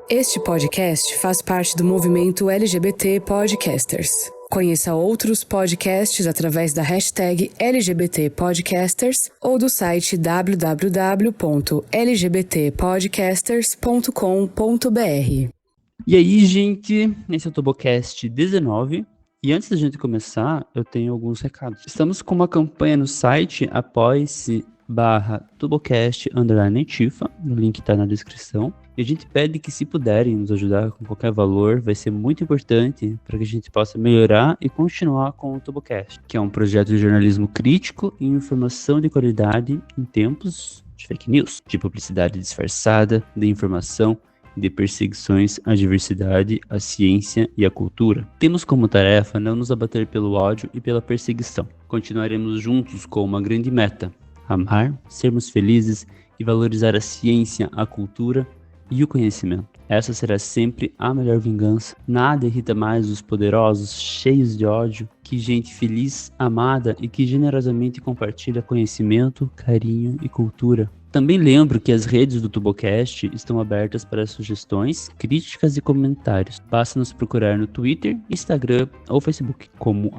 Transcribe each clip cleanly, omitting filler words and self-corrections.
Este podcast faz parte do movimento LGBT Podcasters. Conheça outros podcasts através da hashtag LGBT Podcasters ou do site www.lgbtpodcasters.com.br. E aí, gente, esse é o TurboCast 19. E antes da gente começar, eu tenho alguns recados. Estamos com uma campanha no site apoie-se/TurboCast_Tifa. O link tá na descrição. E a gente pede que, se puderem nos ajudar com qualquer valor, vai ser muito importante para que a gente possa melhorar e continuar com o TurboCast, que é um projeto de jornalismo crítico e informação de qualidade em tempos de fake news, de publicidade disfarçada, de informação, de perseguições à diversidade, à ciência e à cultura. Temos como tarefa não nos abater pelo ódio e pela perseguição. Continuaremos juntos com uma grande meta: amar, sermos felizes e valorizar a ciência, a cultura e o conhecimento. Essa será sempre a melhor vingança. Nada irrita mais os poderosos, cheios de ódio, que gente feliz, amada e que generosamente compartilha conhecimento, carinho e cultura. Também lembro que as redes do TurboCast estão abertas para sugestões, críticas e comentários. Basta nos procurar no Twitter, Instagram ou Facebook como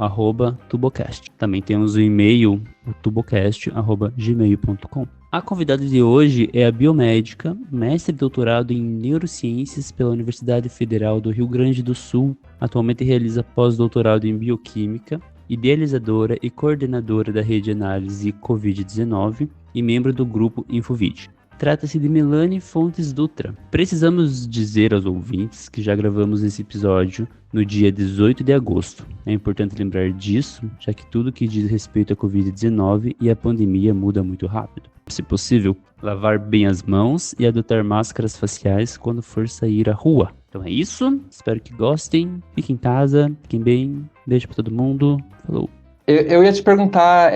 @TurboCast. Também temos o e-mail, o turbocast@gmail.com. A convidada de hoje é a biomédica, mestre e doutorado em neurociências pela Universidade Federal do Rio Grande do Sul. Atualmente realiza pós-doutorado em bioquímica, idealizadora e coordenadora da rede análise Covid-19 e membro do grupo Infovid. Trata-se de Melanie Fontes Dutra. Precisamos dizer aos ouvintes que já gravamos esse episódio no dia 18 de agosto. É importante lembrar disso, já que tudo que diz respeito à Covid-19 e à pandemia muda muito rápido. Se possível, lavar bem as mãos e adotar máscaras faciais quando for sair à rua. Então é isso, espero que gostem, fiquem em casa, fiquem bem, beijo pra todo mundo, falou! Eu ia te perguntar,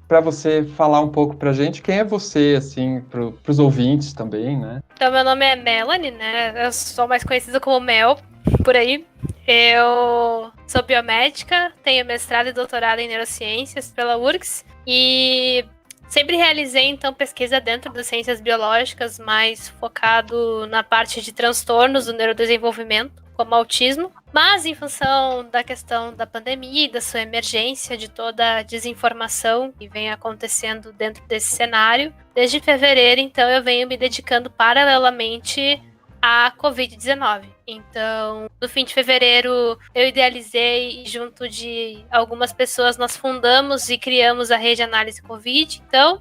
para você falar um pouco pra gente, quem é você, assim, pros ouvintes também, né? Então, meu nome é Melanie, né? Eu sou mais conhecida como Mel, por aí. Eu sou biomédica, tenho mestrado e doutorado em neurociências pela URGS e sempre realizei, então, pesquisa dentro das ciências biológicas, mais focado na parte de transtornos do neurodesenvolvimento, como autismo, mas em função da questão da pandemia e da sua emergência, de toda a desinformação que vem acontecendo dentro desse cenário, desde fevereiro, então, eu venho me dedicando paralelamente à Covid-19. Então, no fim de fevereiro, eu idealizei, e junto de algumas pessoas, nós fundamos e criamos a rede Análise Covid. Então,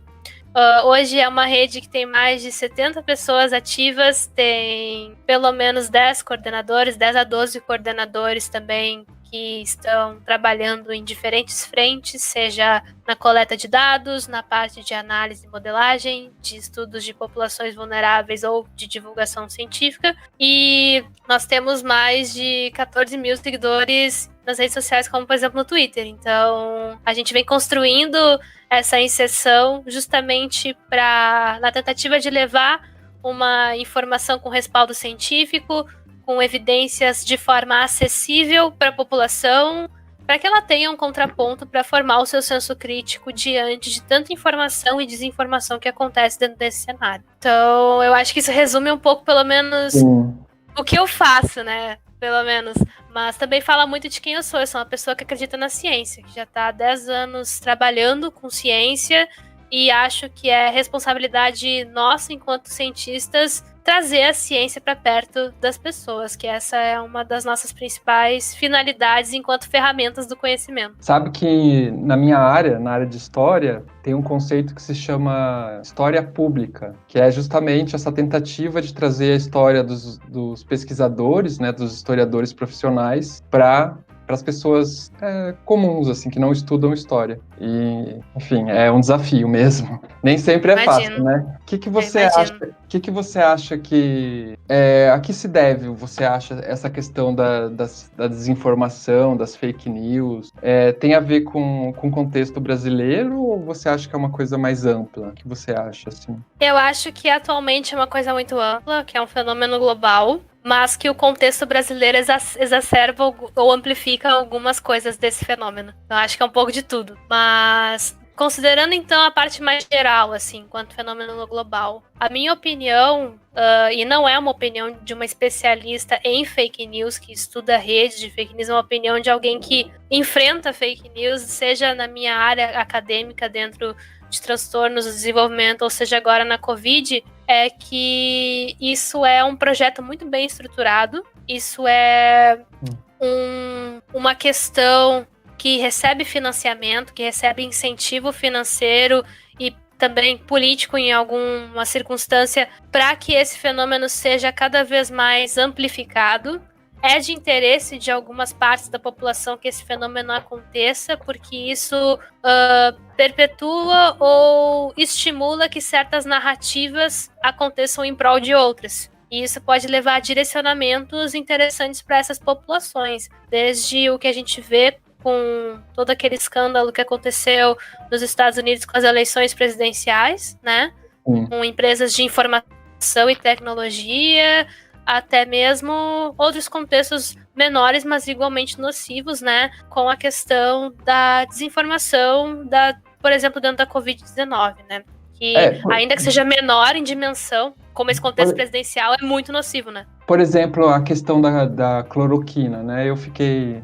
hoje é uma rede que tem mais de 70 pessoas ativas, tem pelo menos 10 coordenadores, 10 a 12 coordenadores também que estão trabalhando em diferentes frentes, seja na coleta de dados, na parte de análise e modelagem, de estudos de populações vulneráveis ou de divulgação científica. E nós temos mais de 14 mil seguidores nas redes sociais, como por exemplo no Twitter. Então, a gente vem construindo essa inserção justamente na tentativa de levar uma informação com respaldo científico, com evidências de forma acessível para a população, para que ela tenha um contraponto para formar o seu senso crítico diante de tanta informação e desinformação que acontece dentro desse cenário. Então, eu acho que isso resume um pouco, pelo menos, o que eu faço, né? Pelo menos. Mas também fala muito de quem eu sou. Eu sou uma pessoa que acredita na ciência, que já está há 10 anos trabalhando com ciência, e acho que é responsabilidade nossa, enquanto cientistas, trazer a ciência para perto das pessoas, que essa é uma das nossas principais finalidades enquanto ferramentas do conhecimento. Sabe que na minha área, na área de história, tem um conceito que se chama história pública, que é justamente essa tentativa de trazer a história dos pesquisadores, né, dos historiadores profissionais, para as pessoas comuns, assim, que não estudam história. E, enfim, é um desafio mesmo. Nem sempre é fácil, né? O que você acha? O que você acha que a que se deve? Você acha essa questão da desinformação, das fake news? Tem a ver com o contexto brasileiro, ou você acha que é uma coisa mais ampla? O que você acha, assim? Eu acho que atualmente é uma coisa muito ampla, que é um fenômeno global, mas que o contexto brasileiro exacerba ou amplifica algumas coisas desse fenômeno. Eu acho que é um pouco de tudo. Mas considerando então a parte mais geral, assim, enquanto fenômeno global, a minha opinião, e não é uma opinião de uma especialista em fake news, que estuda redes de fake news, é uma opinião de alguém que enfrenta fake news, seja na minha área acadêmica dentro de transtornos do desenvolvimento, ou seja agora na Covid, é que isso é um projeto muito bem estruturado, isso é uma questão que recebe financiamento, que recebe incentivo financeiro e também político em alguma circunstância para que esse fenômeno seja cada vez mais amplificado. É de interesse de algumas partes da população que esse fenômeno aconteça, porque isso perpetua ou estimula que certas narrativas aconteçam em prol de outras. E isso pode levar a direcionamentos interessantes para essas populações, desde o que a gente vê com todo aquele escândalo que aconteceu nos Estados Unidos com as eleições presidenciais, né? Com empresas de informação e tecnologia, até mesmo outros contextos menores, mas igualmente nocivos, né? Com a questão da desinformação, por exemplo, dentro da Covid-19, né? Que ainda que seja menor em dimensão, como esse contexto presidencial, é muito nocivo, né? Por exemplo, a questão da cloroquina, né? Eu fiquei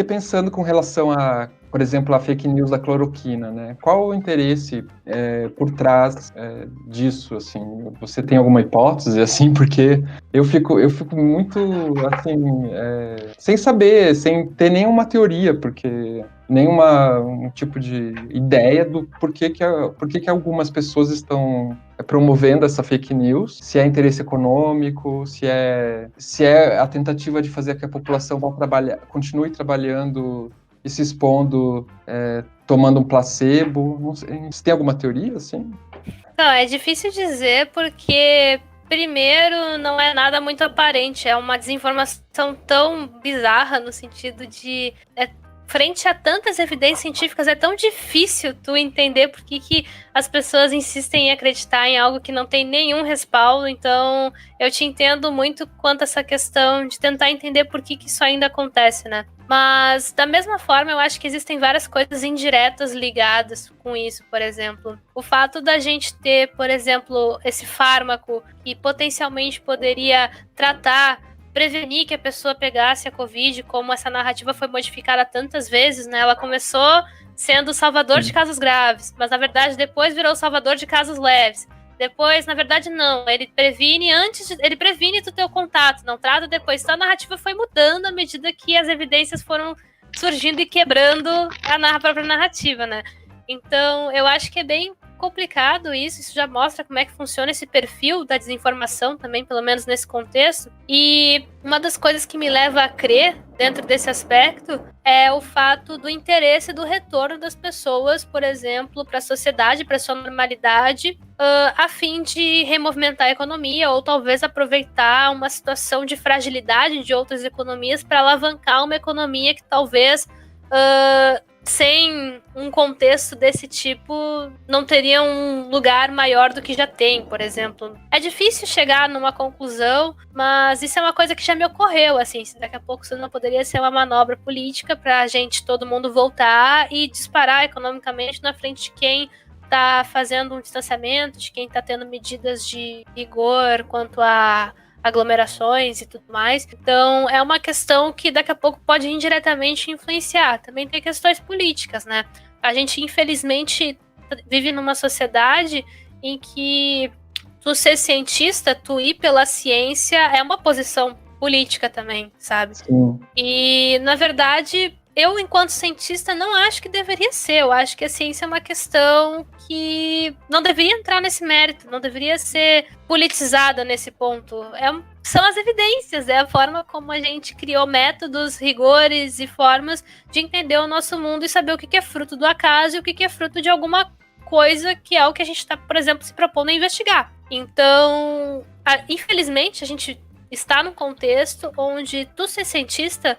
pensando com relação a, por exemplo, a fake news da cloroquina, né? Qual o interesse por trás disso, assim? Você tem alguma hipótese, assim? Porque eu fico muito, assim, sem saber, sem ter nenhuma teoria, porque um tipo de ideia do porquê que algumas pessoas estão promovendo essa fake news, se é interesse econômico, se é a tentativa de fazer que a população continue trabalhando e se expondo, tomando um placebo. Não sei, você tem alguma teoria, assim? Não, é difícil dizer porque, primeiro, não é nada muito aparente, é uma desinformação tão bizarra no sentido de... frente a tantas evidências científicas, é tão difícil tu entender por que as pessoas insistem em acreditar em algo que não tem nenhum respaldo. Então, eu te entendo muito quanto a essa questão de tentar entender por que isso ainda acontece, né? Mas, da mesma forma, eu acho que existem várias coisas indiretas ligadas com isso, por exemplo. O fato da gente ter, por exemplo, esse fármaco que potencialmente poderia prevenir que a pessoa pegasse a Covid, como essa narrativa foi modificada tantas vezes, né? Ela começou sendo o salvador de casos graves, mas na verdade depois virou o salvador de casos leves. Depois, na verdade, não. Ele previne tu ter o contato, não trata depois. Então a narrativa foi mudando à medida que as evidências foram surgindo e quebrando a própria narrativa, né? Então, eu acho que é bem complicado isso já mostra como é que funciona esse perfil da desinformação também, pelo menos nesse contexto. E uma das coisas que me leva a crer dentro desse aspecto é o fato do interesse do retorno das pessoas, por exemplo, para a sociedade, para a sua normalidade, a fim de removimentar a economia ou talvez aproveitar uma situação de fragilidade de outras economias para alavancar uma economia que talvez... sem um contexto desse tipo, não teria um lugar maior do que já tem, por exemplo. É difícil chegar numa conclusão, mas isso é uma coisa que já me ocorreu, assim, se daqui a pouco isso não poderia ser uma manobra política pra gente, todo mundo voltar e disparar economicamente na frente de quem tá fazendo um distanciamento, de quem tá tendo medidas de rigor quanto a aglomerações e tudo mais. Então, é uma questão que daqui a pouco pode indiretamente influenciar. Também tem questões políticas, né? A gente, infelizmente, vive numa sociedade em que tu ser cientista, tu ir pela ciência é uma posição política também, sabe? Sim. E, na verdade, eu, enquanto cientista, não acho que deveria ser. Eu acho que a ciência é uma questão que não deveria entrar nesse mérito, não deveria ser politizada nesse ponto. São as evidências, é a forma como a gente criou métodos, rigores e formas de entender o nosso mundo e saber o que é fruto do acaso e o que é fruto de alguma coisa que é o que a gente está, por exemplo, se propondo a investigar. Então, infelizmente, a gente está num contexto onde tu ser cientista...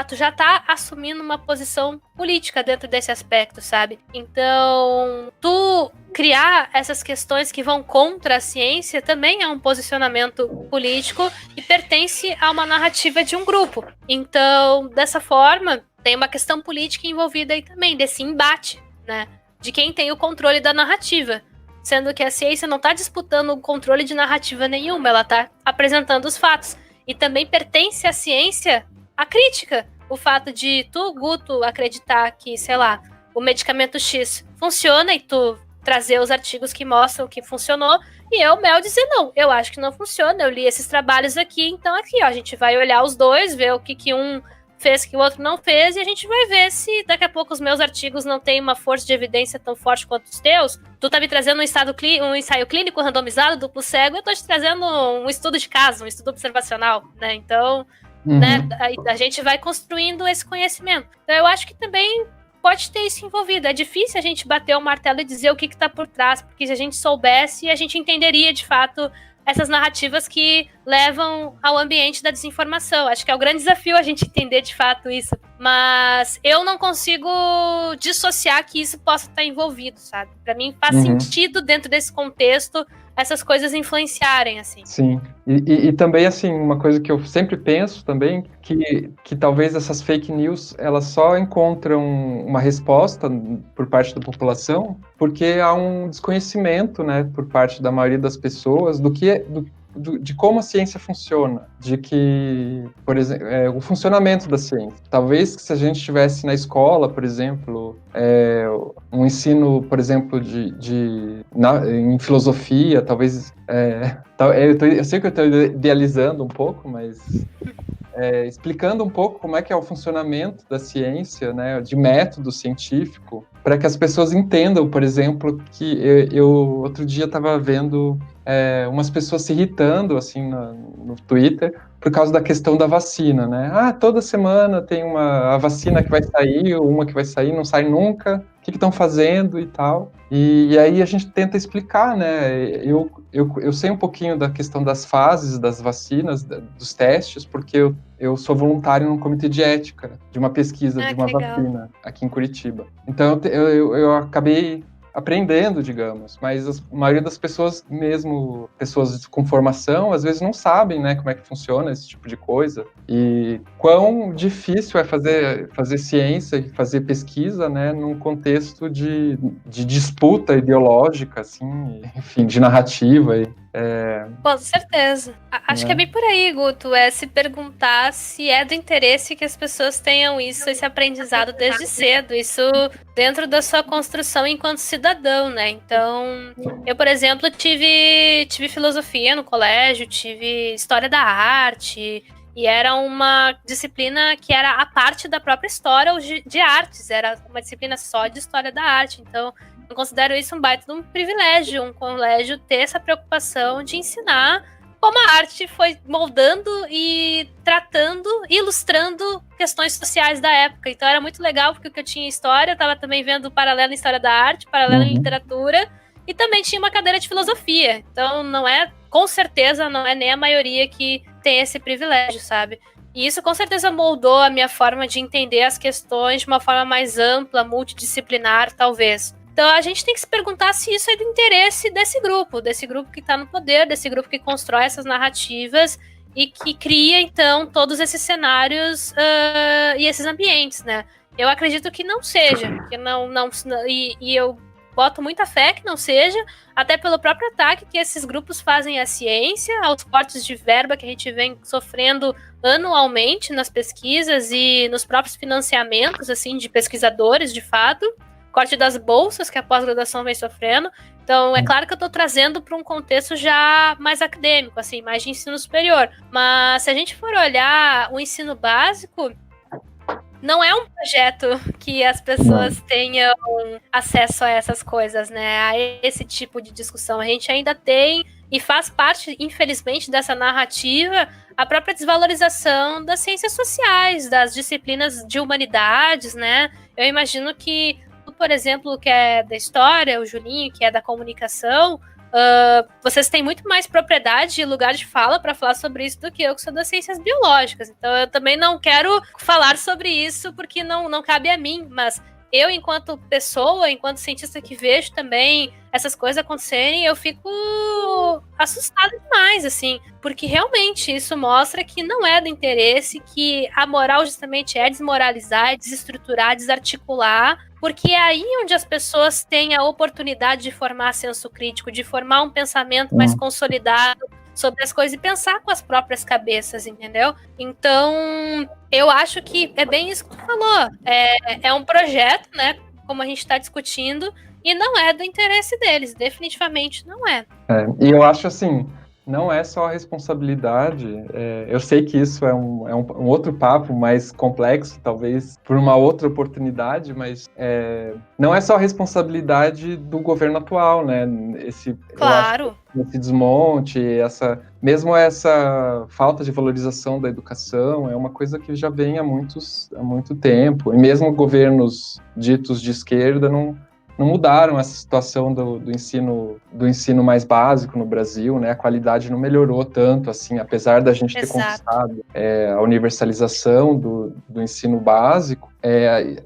tu já tá assumindo uma posição política dentro desse aspecto, sabe? Então, tu criar essas questões que vão contra a ciência também é um posicionamento político e pertence a uma narrativa de um grupo. Então, dessa forma, tem uma questão política envolvida aí também, desse embate, né? de quem tem o controle da narrativa. Sendo que a ciência não está disputando o controle de narrativa nenhuma, ela está apresentando os fatos. E também pertence à ciência a crítica. O fato de tu, Guto, acreditar que, sei lá, o medicamento X funciona e tu trazer os artigos que mostram que funcionou, e eu, Mel, dizer não, eu acho que não funciona, eu li esses trabalhos aqui, então aqui, ó, a gente vai olhar os dois, ver o que um fez que o outro não fez, e a gente vai ver se daqui a pouco os meus artigos não têm uma força de evidência tão forte quanto os teus. Tu tá me trazendo um ensaio clínico randomizado, duplo cego, eu tô te trazendo um estudo de caso, um estudo observacional, né? Então, né, a gente vai construindo esse conhecimento. Então, eu acho que também pode ter isso envolvido. É difícil a gente bater o martelo e dizer o que tá por trás, porque se a gente soubesse, a gente entenderia, de fato, essas narrativas que levam ao ambiente da desinformação. Acho que é o grande desafio a gente entender de fato isso. Mas eu não consigo dissociar que isso possa estar envolvido, sabe? Para mim faz sentido dentro desse contexto essas coisas influenciarem, assim. Sim. E também, assim, uma coisa que eu sempre penso também, que talvez essas fake news, elas só encontram uma resposta por parte da população porque há um desconhecimento, né, por parte da maioria das pessoas de como a ciência funciona, de que, por exemplo, o funcionamento da ciência. Talvez que se a gente estivesse na escola, por exemplo, um ensino, por exemplo, em filosofia, talvez... eu sei que eu estou idealizando um pouco, mas... explicando um pouco como é que é o funcionamento da ciência, né, de método científico, para que as pessoas entendam, por exemplo, que eu outro dia estava vendo umas pessoas se irritando assim no Twitter por causa da questão da vacina, né? Toda semana tem a vacina que vai sair, ou uma que vai sair, não sai nunca. O que estão fazendo e tal? E aí a gente tenta explicar, né? Eu sei um pouquinho da questão das fases das vacinas, dos testes, porque eu sou voluntário num comitê de ética de uma pesquisa de uma vacina aqui em Curitiba. Então eu acabei aprendendo, digamos, mas a maioria das pessoas, mesmo pessoas com formação, às vezes não sabem, né, como é que funciona esse tipo de coisa e quão difícil é fazer ciência e fazer pesquisa, né, num contexto de disputa ideológica, assim, enfim, de narrativa. Com certeza. Acho que é bem por aí, Guto, se perguntar se é do interesse que as pessoas tenham esse aprendizado desde cedo, isso dentro da sua construção enquanto cidadão, né? Então, eu, por exemplo, tive filosofia no colégio, tive história da arte, e era uma disciplina que era a parte da própria história de artes, era uma disciplina só de história da arte, então eu considero isso um baita de um privilégio, um colégio ter essa preocupação de ensinar como a arte foi moldando e tratando, ilustrando questões sociais da época. Então era muito legal, porque o que eu tinha em história, eu estava também vendo paralelo em história da arte, paralelo em literatura, e também tinha uma cadeira de filosofia. Então com certeza não é nem a maioria que tem esse privilégio, sabe? E isso com certeza moldou a minha forma de entender as questões de uma forma mais ampla, multidisciplinar, talvez. Então a gente tem que se perguntar se isso é do interesse desse grupo que está no poder, desse grupo que constrói essas narrativas e que cria, então, todos esses cenários e esses ambientes, né? Eu acredito que não seja, e eu boto muita fé que não seja, até pelo próprio ataque que esses grupos fazem à ciência, aos cortes de verba que a gente vem sofrendo anualmente nas pesquisas e nos próprios financiamentos, assim, de pesquisadores, de fato. Corte das bolsas que a pós-graduação vem sofrendo. Então, é claro que eu estou trazendo para um contexto já mais acadêmico, assim, mais de ensino superior. Mas se a gente for olhar o ensino básico, não é um projeto que as pessoas tenham acesso a essas coisas, né? A esse tipo de discussão. A gente ainda tem, e faz parte, infelizmente, dessa narrativa, a própria desvalorização das ciências sociais, das disciplinas de humanidades, né? Eu imagino que, por exemplo, que é da história, o Julinho, que é da comunicação, vocês têm muito mais propriedade e lugar de fala para falar sobre isso do que eu, que sou das ciências biológicas. Então, eu também não quero falar sobre isso porque não cabe a mim, mas eu, enquanto pessoa, enquanto cientista que vejo também essas coisas acontecerem, eu fico assustada demais, assim, porque realmente isso mostra que não é do interesse, que a moral justamente é desmoralizar, é desestruturar, desarticular, porque é aí onde as pessoas têm a oportunidade de formar senso crítico, de formar um pensamento mais consolidado sobre as coisas e pensar com as próprias cabeças, entendeu? Então, eu acho que é bem isso que tu falou. É um projeto, né, como a gente está discutindo, e não é do interesse deles, definitivamente não é. E eu acho assim, não é só a responsabilidade, eu sei que isso é um outro papo mais complexo, talvez por uma outra oportunidade, mas não é só a responsabilidade do governo atual, né? Claro. Esse desmonte, mesmo essa falta de valorização da educação, é uma coisa que já vem há muito tempo, e mesmo governos ditos de esquerda não mudaram essa situação do ensino mais básico no Brasil, né? A qualidade não melhorou tanto, assim, apesar da gente ter conquistado a universalização do ensino básico,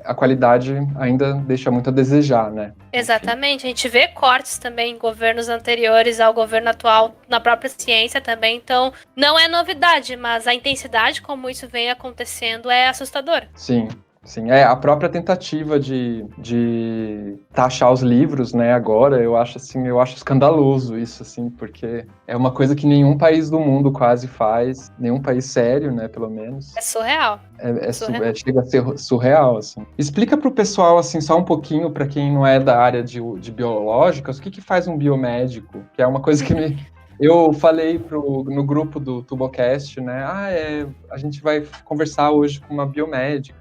a qualidade ainda deixa muito a desejar, né? Exatamente, a gente vê cortes também em governos anteriores ao governo atual na própria ciência também, então não é novidade, mas a intensidade como isso vem acontecendo é assustadora. Sim. Sim, a própria tentativa de taxar os livros, né, agora, eu acho escandaloso isso, assim, porque é uma coisa que nenhum país do mundo quase faz, nenhum país sério, né, pelo menos. É surreal. Chega a ser surreal, assim. Explica pro pessoal, assim, só um pouquinho, para quem não é da área de biológicas, o que faz um biomédico, que é uma coisa que eu falei no grupo do Tubocast, né, a gente vai conversar hoje com uma biomédica.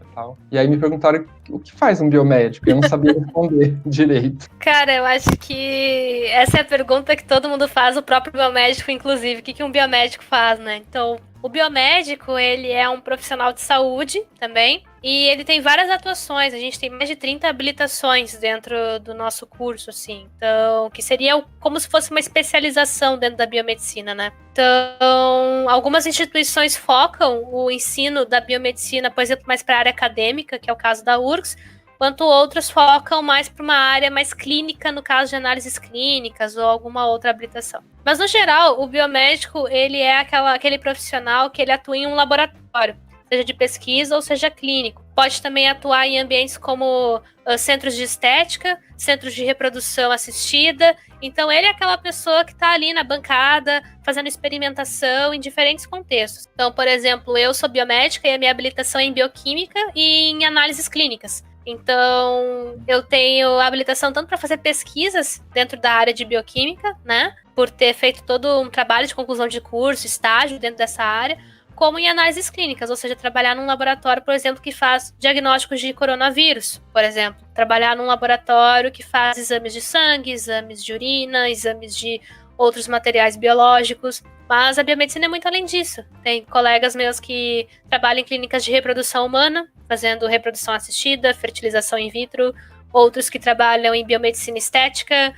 E aí me perguntaram o que faz um biomédico, eu não sabia responder direito. Cara, eu acho que essa é a pergunta que todo mundo faz, o próprio biomédico, inclusive. O que um biomédico faz, né? Então, o biomédico, ele é um profissional de saúde também, e ele tem várias atuações. A gente tem mais de 30 habilitações dentro do nosso curso, assim. Então, que seria como se fosse uma especialização dentro da biomedicina, né? Então, algumas instituições focam o ensino da biomedicina, por exemplo, mais para a área acadêmica, que é o caso da URGS, enquanto outras focam mais para uma área mais clínica, no caso de análises clínicas ou alguma outra habilitação. Mas, no geral, o biomédico, ele é aquele profissional que ele atua em um laboratório, seja de pesquisa ou seja clínico. Pode também atuar em ambientes como centros de estética, centros de reprodução assistida. Então, ele é aquela pessoa que está ali na bancada, fazendo experimentação em diferentes contextos. Então, por exemplo, eu sou biomédica e a minha habilitação é em bioquímica e em análises clínicas. Então, eu tenho habilitação tanto para fazer pesquisas dentro da área de bioquímica, né? Por ter feito todo um trabalho de conclusão de curso, estágio dentro dessa área, como em análises clínicas, ou seja, trabalhar num laboratório, por exemplo, que faz diagnósticos de coronavírus, por exemplo. Trabalhar num laboratório que faz exames de sangue, exames de urina, exames de outros materiais biológicos. Mas a biomedicina é muito além disso. Tem colegas meus que trabalham em clínicas de reprodução humana, fazendo reprodução assistida, fertilização in vitro, outros que trabalham em biomedicina estética,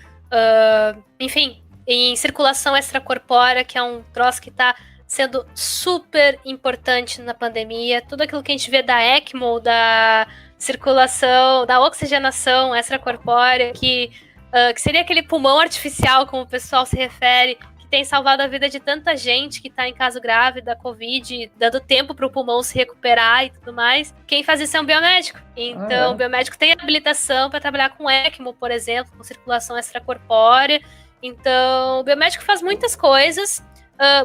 enfim, em circulação extracorpórea, que é um troço que está sendo super importante na pandemia. Tudo aquilo que a gente vê da ECMO, da circulação, da oxigenação extracorpórea, que seria aquele pulmão artificial, como o pessoal se refere, que tem salvado a vida de tanta gente que está em caso grave da Covid, dando tempo para o pulmão se recuperar e tudo mais. Quem faz isso é um biomédico. Então, o biomédico tem habilitação para trabalhar com ECMO, por exemplo, com circulação extracorpórea. Então, o biomédico faz muitas coisas.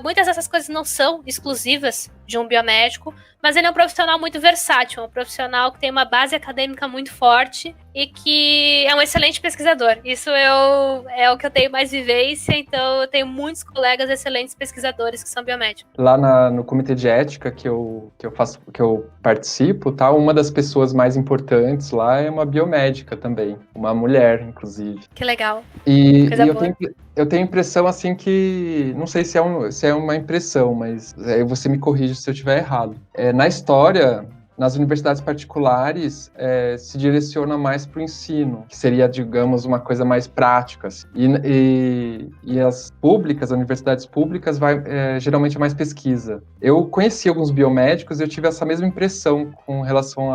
Muitas dessas coisas não são exclusivas de um biomédico, mas ele é um profissional muito versátil, um profissional que tem uma base acadêmica muito forte e que é um excelente pesquisador. Isso é o que eu tenho mais vivência, então eu tenho muitos colegas excelentes pesquisadores que são biomédicos. Lá no comitê de ética que eu participo, tá? Uma das pessoas mais importantes lá é uma biomédica também, uma mulher, inclusive. Que legal. E eu tenho a impressão, assim, que... Não sei se é uma impressão, mas aí você me corrige se eu estiver errado. Na história, nas universidades particulares, se direciona mais para o ensino, que seria, digamos, uma coisa mais prática. Assim. E as universidades públicas, geralmente é mais pesquisa. Eu conheci alguns biomédicos e eu tive essa mesma impressão com relação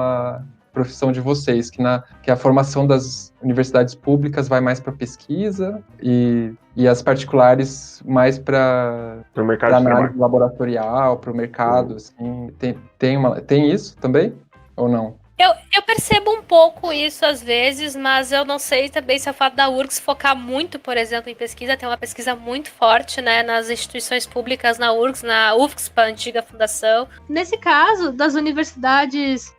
profissão de vocês, que a formação das universidades públicas vai mais para pesquisa e as particulares mais para No mercado de análise trabalho. laboratorial, para o mercado, assim. Tem isso também? Ou não? Eu percebo um pouco isso às vezes, mas eu não sei também se é o fato da URGS focar muito, por exemplo, em pesquisa, tem uma pesquisa muito forte, né, nas instituições públicas, na URGS, na UFSPA, antiga fundação. Nesse caso, das universidades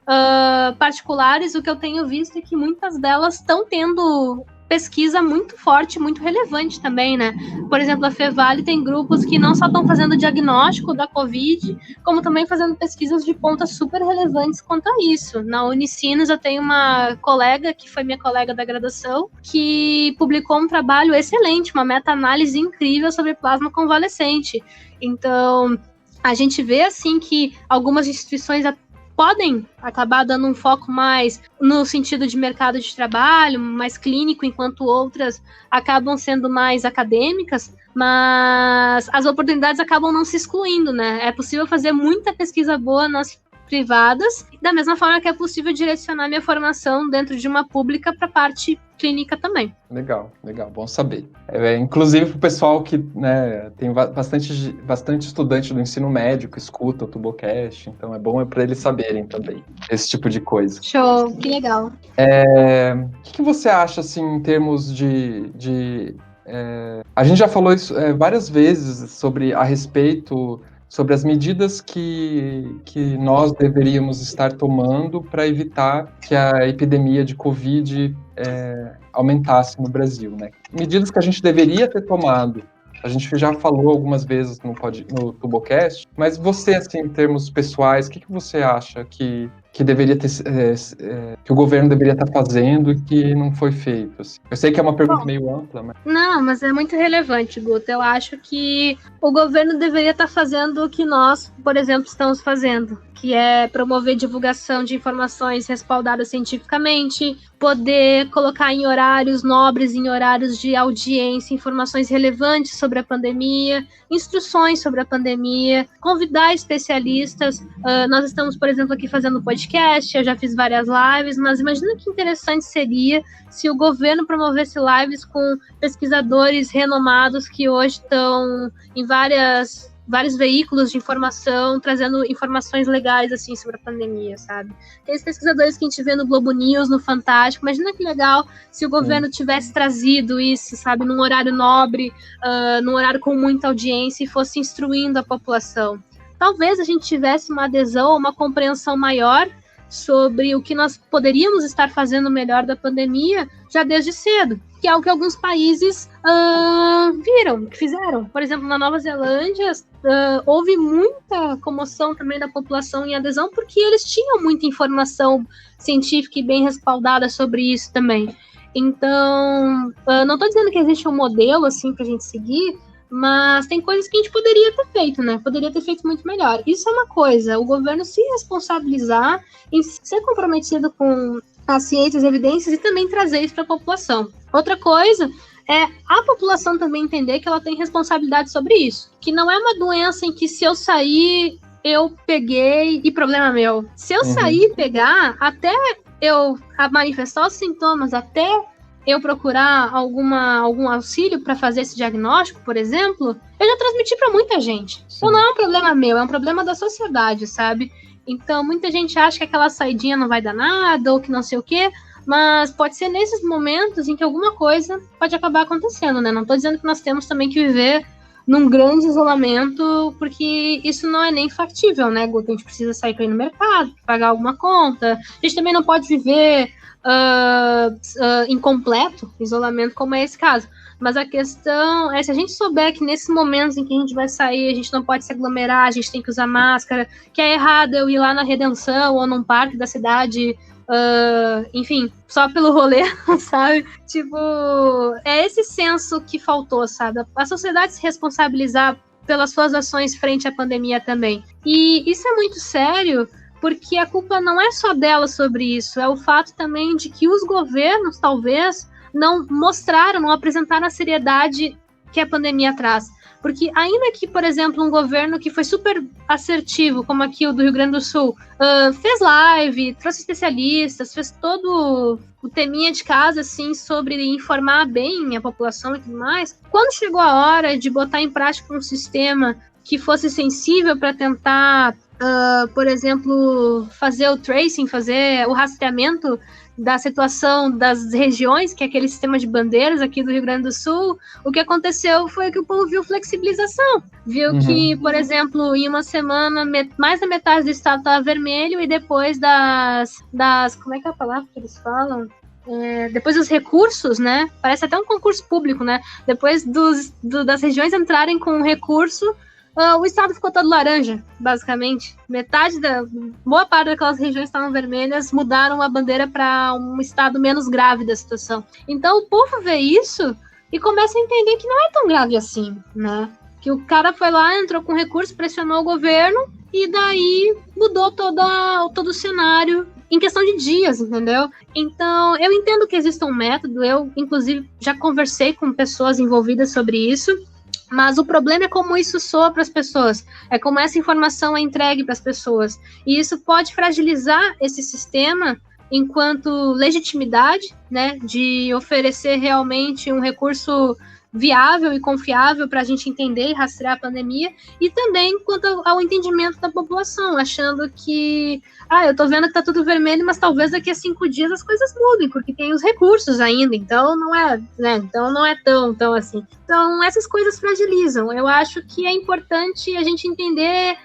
particulares, o que eu tenho visto é que muitas delas estão tendo pesquisa muito forte, muito relevante também, né? Por exemplo, a Fevale tem grupos que não só estão fazendo diagnóstico da Covid, como também fazendo pesquisas de ponta super relevantes quanto a isso. Na Unicinos, eu tenho uma colega, que foi minha colega da graduação, que publicou um trabalho excelente, uma meta-análise incrível sobre plasma convalescente. Então, a gente vê, assim, que algumas instituições podem acabar dando um foco mais no sentido de mercado de trabalho, mais clínico, enquanto outras acabam sendo mais acadêmicas, mas as oportunidades acabam não se excluindo, né? É possível fazer muita pesquisa boa nas privadas, da mesma forma que é possível direcionar minha formação dentro de uma pública para a parte clínica também. Legal, bom saber. Inclusive para o pessoal que, né, tem bastante estudante do ensino médio que escuta o Tubocast, então é bom para eles saberem também esse tipo de coisa. Show, que legal. O que você acha, assim, em termos a gente já falou isso várias vezes sobre as medidas que nós deveríamos estar tomando para evitar que a epidemia de Covid aumentasse no Brasil, né? Medidas que a gente deveria ter tomado. A gente já falou algumas vezes no Tubocast, mas você, assim, em termos pessoais, o que você acha que deveria ter, que o governo deveria estar fazendo e que não foi feito? Assim? Eu sei que é uma pergunta meio ampla, mas... Não, mas é muito relevante, Guto. Eu acho que o governo deveria estar fazendo o que nós, por exemplo, estamos fazendo, que é promover divulgação de informações respaldadas cientificamente, poder colocar em horários nobres, em horários de audiência, informações relevantes sobre a pandemia, instruções sobre a pandemia, convidar especialistas. Nós estamos, por exemplo, aqui fazendo podcast, eu já fiz várias lives, mas imagina que interessante seria se o governo promovesse lives com pesquisadores renomados que hoje estão em vários veículos de informação, trazendo informações legais, assim, sobre a pandemia, sabe? Tem os pesquisadores que a gente vê no Globo News, no Fantástico, imagina que legal se o governo tivesse trazido isso, sabe, num horário nobre, num horário com muita audiência e fosse instruindo a população. Talvez a gente tivesse uma adesão, uma compreensão maior sobre o que nós poderíamos estar fazendo melhor da pandemia já desde cedo, que é o que alguns países fizeram. Por exemplo, na Nova Zelândia, houve muita comoção também da população em adesão, porque eles tinham muita informação científica e bem respaldada sobre isso também. Então, não estou dizendo que existe um modelo assim para a gente seguir, mas tem coisas que a gente poderia ter feito, né? Poderia ter feito muito melhor. Isso é uma coisa, o governo se responsabilizar em ser comprometido com as ciências e evidências e também trazer isso para a população. Outra coisa é a população também entender que ela tem responsabilidade sobre isso. Que não é uma doença em que se eu sair, eu peguei e problema meu. Se eu sair e pegar, até eu manifestar os sintomas, até eu procurar algum auxílio para fazer esse diagnóstico, por exemplo, eu já transmiti para muita gente. Então não é um problema meu, é um problema da sociedade, sabe? Então muita gente acha que aquela saidinha não vai dar nada, ou que não sei o quê, mas pode ser nesses momentos em que alguma coisa pode acabar acontecendo, né? Não estou dizendo que nós temos também que viver num grande isolamento, porque isso não é nem factível, né, Guto? A gente precisa sair para ir no mercado, pagar alguma conta. A gente também não pode viver em completo isolamento, como é esse caso. Mas a questão é, se a gente souber que nesses momentos em que a gente vai sair, a gente não pode se aglomerar, a gente tem que usar máscara, que é errado eu ir lá na Redenção ou num parque da cidade, enfim, só pelo rolê, sabe? Tipo, é esse senso que faltou, sabe? A sociedade se responsabilizar pelas suas ações frente à pandemia também. E isso é muito sério, porque a culpa não é só dela sobre isso, é o fato também de que os governos, talvez, não mostraram, não apresentaram a seriedade que a pandemia traz. Porque ainda que, por exemplo, um governo que foi super assertivo, como aqui o do Rio Grande do Sul, fez live, trouxe especialistas, fez todo o teminha de casa, assim, sobre informar bem a população e tudo mais, quando chegou a hora de botar em prática um sistema que fosse sensível para tentar, por exemplo, fazer o tracing, fazer o rastreamento da situação das regiões, que é aquele sistema de bandeiras aqui do Rio Grande do Sul, o que aconteceu foi que o povo viu flexibilização. Viu que, por exemplo, em uma semana, mais da metade do estado estava vermelho e depois das... Como é que é a palavra que eles falam? Depois dos recursos, né? Parece até um concurso público, né? Depois das regiões entrarem com um recurso, o estado ficou todo laranja, basicamente. Boa parte daquelas regiões estavam vermelhas, mudaram a bandeira para um estado menos grave da situação. Então o povo vê isso e começa a entender que não é tão grave assim, né? Que o cara foi lá, entrou com recurso, pressionou o governo e daí mudou todo o cenário em questão de dias, entendeu? Então, eu entendo que existe um método, eu, inclusive, já conversei com pessoas envolvidas sobre isso, mas o problema é como isso soa para as pessoas, é como essa informação é entregue para as pessoas. E isso pode fragilizar esse sistema enquanto legitimidade, né, de oferecer realmente um recurso viável e confiável para a gente entender e rastrear a pandemia, e também quanto ao entendimento da população, achando que, eu tô vendo que tá tudo vermelho, mas talvez daqui a 5 dias as coisas mudem, porque tem os recursos ainda, então não é, né, então não é tão assim. Então essas coisas fragilizam. Eu acho que é importante a gente entender.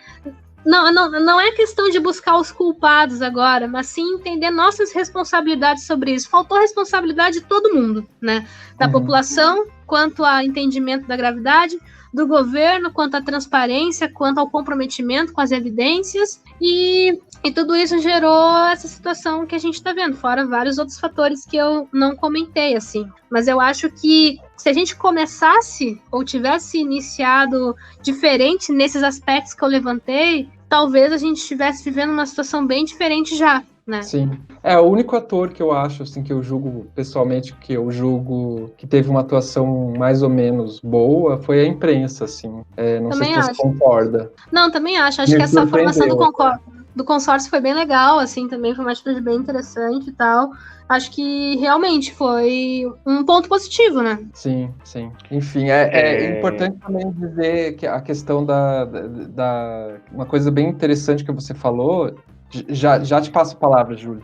Não é questão de buscar os culpados agora, mas sim entender nossas responsabilidades sobre isso. Faltou responsabilidade de todo mundo, né? Da população, quanto ao entendimento da gravidade, do governo, quanto à transparência, quanto ao comprometimento com as evidências, e tudo isso gerou essa situação que a gente está vendo, fora vários outros fatores que eu não comentei, assim. Mas eu acho que se a gente começasse ou tivesse iniciado diferente nesses aspectos que eu levantei, talvez a gente estivesse vivendo uma situação bem diferente já, né? Sim. O único ator que eu acho, assim, que eu julgo pessoalmente, que teve uma atuação mais ou menos boa, foi a imprensa, assim. Não Também sei se você acho. concorda. Não, também acho. Acho que essa formação do consórcio foi bem legal, assim, também foi uma atitude bem interessante e tal. Acho que realmente foi um ponto positivo, né? Sim, sim. Enfim, é importante também dizer que a questão uma coisa bem interessante que você falou. Já te passo a palavra, Júlio.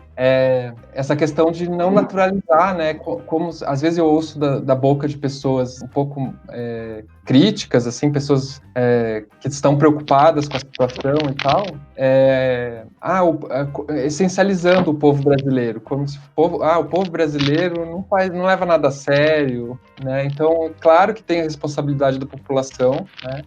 Essa questão de não naturalizar, né? Como às vezes eu ouço da boca de pessoas um pouco críticas, assim, pessoas que estão preocupadas com a situação e tal, essencializando o povo brasileiro, como se o povo brasileiro não leva nada a sério, né? Então, claro que tem a responsabilidade da população, né?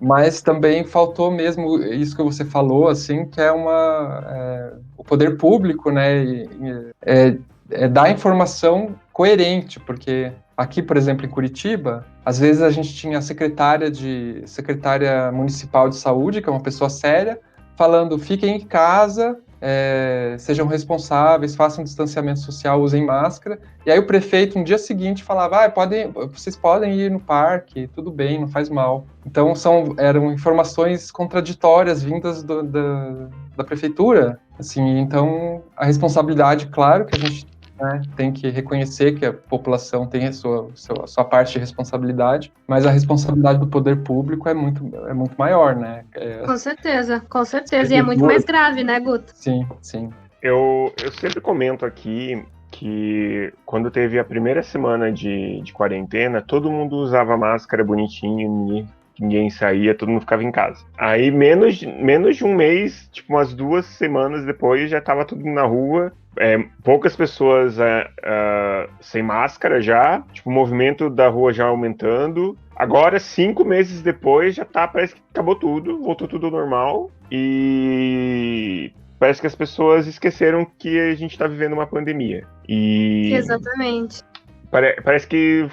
Mas também faltou mesmo isso que você falou, assim, que é o poder público, né, dar informação coerente, porque aqui, por exemplo, em Curitiba, às vezes a gente tinha a secretária municipal de saúde, que é uma pessoa séria, falando, fiquem em casa, sejam responsáveis, façam distanciamento social, usem máscara. E aí o prefeito, no dia seguinte, falava, vocês podem ir no parque, tudo bem, não faz mal. Então eram informações contraditórias vindas da prefeitura. Assim, então, a responsabilidade, claro que a gente tem que reconhecer que a população tem a sua parte de responsabilidade, mas a responsabilidade do poder público é muito maior, né? Com certeza. E é muito mais grave, né, Guto? Sim, sim. Eu sempre comento aqui que quando teve a primeira semana de quarentena, todo mundo usava máscara bonitinho, ninguém saía, todo mundo ficava em casa. Aí, menos de um mês, tipo umas 2 semanas depois, já estava tudo na rua. Poucas pessoas sem máscara já, tipo, o movimento da rua já aumentando. Agora, 5 meses depois, parece que acabou tudo, voltou tudo ao normal. E parece que as pessoas esqueceram que a gente está vivendo uma pandemia. Exatamente. Parece que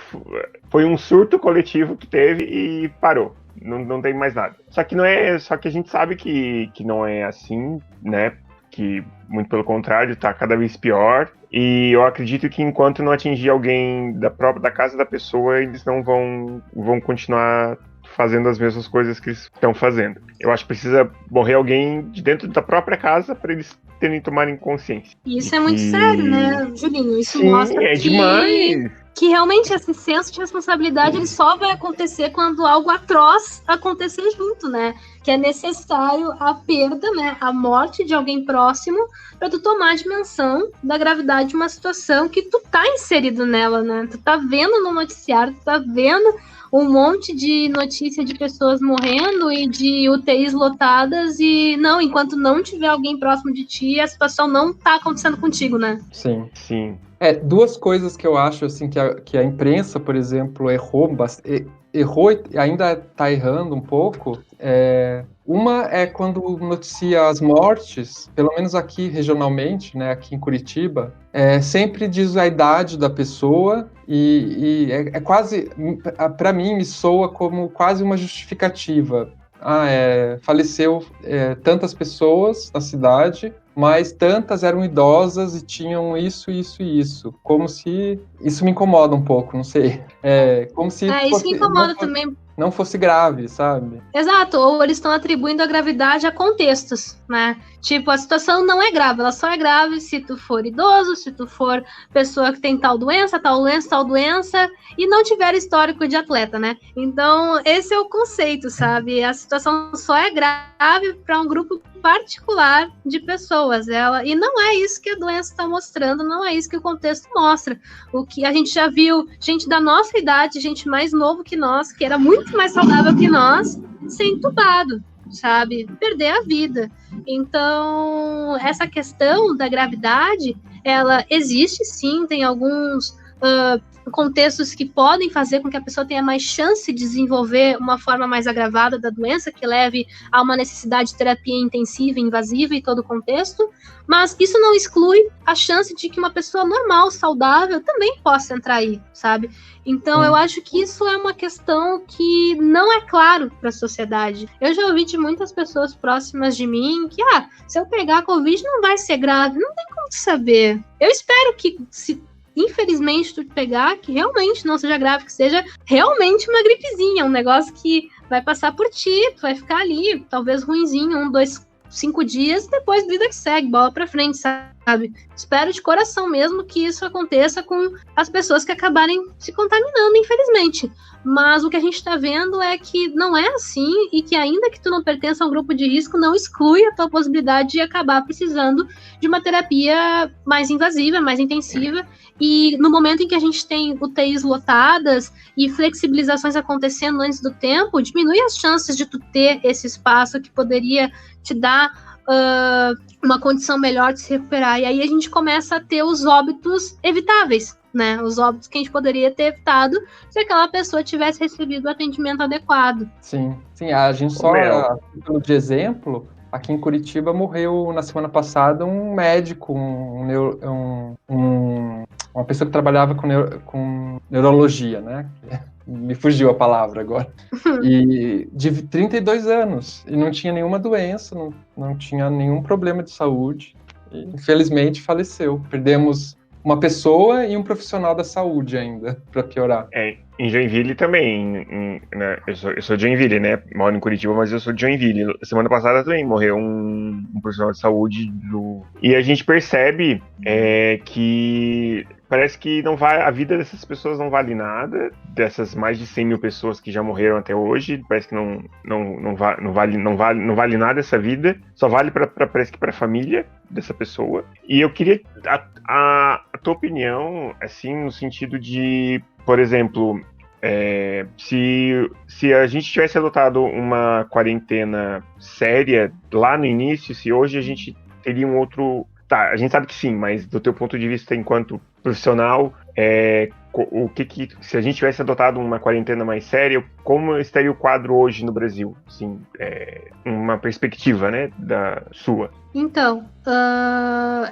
foi um surto coletivo que teve e parou. Não tem mais nada. Só que a gente sabe que não é assim, né? Que, muito pelo contrário, tá cada vez pior. E eu acredito que enquanto não atingir alguém da casa da pessoa, eles não vão continuar fazendo as mesmas coisas que eles estão fazendo. Eu acho que precisa morrer alguém de dentro da própria casa para eles tomarem consciência. E isso é muito sério, né, Julinho? Isso Sim, mostra demais. que realmente esse senso de responsabilidade ele só vai acontecer quando algo atroz acontecer junto, né? Que é necessário a perda, né, a morte de alguém próximo para tu tomar a dimensão da gravidade de uma situação que tu tá inserido nela, né? Tu tá vendo no noticiário, tu tá vendo um monte de notícia de pessoas morrendo e de UTIs lotadas e não, enquanto não tiver alguém próximo de ti, a situação não tá acontecendo contigo, né? Sim. Sim. Duas coisas que eu acho assim que a imprensa, por exemplo, errou e ainda está errando um pouco. Uma é quando noticia as mortes, pelo menos aqui regionalmente, né, aqui em Curitiba, sempre diz a idade da pessoa e é quase, para mim, me soa como quase uma justificativa. Faleceu tantas pessoas na cidade, mas tantas eram idosas e tinham isso, isso e isso. Como se... Isso me incomoda um pouco, não sei. Como se isso me incomoda também. Não fosse grave, sabe? Exato, ou eles estão atribuindo a gravidade a contextos, né? Tipo, a situação não é grave, ela só é grave se tu for idoso, se tu for pessoa que tem tal doença, e não tiver histórico de atleta, né? Então, esse é o conceito, sabe? A situação só é grave para um grupo particular de pessoas, e não é isso que a doença está mostrando, não é isso que o contexto mostra. O que a gente já viu, gente da nossa idade, gente mais novo que nós, que era muito mais saudável que nós, ser entubado, sabe? Perder a vida. Então, essa questão da gravidade, ela existe sim, tem alguns contextos que podem fazer com que a pessoa tenha mais chance de desenvolver uma forma mais agravada da doença, que leve a uma necessidade de terapia intensiva, invasiva e todo o contexto, mas isso não exclui a chance de que uma pessoa normal, saudável, também possa entrar aí, sabe? Então, eu acho que isso é uma questão que não é claro para a sociedade. Eu já ouvi de muitas pessoas próximas de mim que, se eu pegar a Covid não vai ser grave, não tem como saber. Eu espero que, se infelizmente tu pegar, que realmente não seja grave, que seja realmente uma gripezinha, um negócio que vai passar por ti, tu vai ficar ali, talvez ruinzinho, 1, 2, 5 dias, depois vida que segue, bola pra frente, sabe? Espero de coração mesmo que isso aconteça com as pessoas que acabarem se contaminando, infelizmente. Mas o que a gente tá vendo é que não é assim e que ainda que tu não pertença a um grupo de risco, não exclui a tua possibilidade de acabar precisando de uma terapia mais invasiva, mais intensiva. E no momento em que a gente tem UTIs lotadas e flexibilizações acontecendo antes do tempo, diminui as chances de tu ter esse espaço que poderia te dar uma condição melhor de se recuperar. E aí a gente começa a ter os óbitos evitáveis, né? Os óbitos que a gente poderia ter evitado se aquela pessoa tivesse recebido o atendimento adequado. Sim, a gente só, de exemplo, aqui em Curitiba morreu na semana passada um médico, uma pessoa que trabalhava com neurologia, né? Me fugiu a palavra agora. E de 32 anos, e não tinha nenhuma doença, não tinha nenhum problema de saúde. E, infelizmente, faleceu. Perdemos uma pessoa e um profissional da saúde ainda, para piorar. Em Joinville também, né? Eu sou de Joinville, né? Moro em Curitiba, mas eu sou de Joinville. Semana passada também morreu um profissional de saúde e a gente percebe que parece que a vida dessas pessoas não vale nada, dessas mais de 100 mil pessoas que já morreram até hoje, parece que não vale nada essa vida, só vale parece que para a família dessa pessoa. E eu queria a tua opinião, assim, no sentido de, por exemplo, se a gente tivesse adotado uma quarentena séria lá no início, se hoje a gente teria um outro... Tá, a gente sabe que sim, mas do teu ponto de vista enquanto profissional, se a gente tivesse adotado uma quarentena mais séria, como estaria o quadro hoje no Brasil? Assim, uma perspectiva, né, da sua. Então,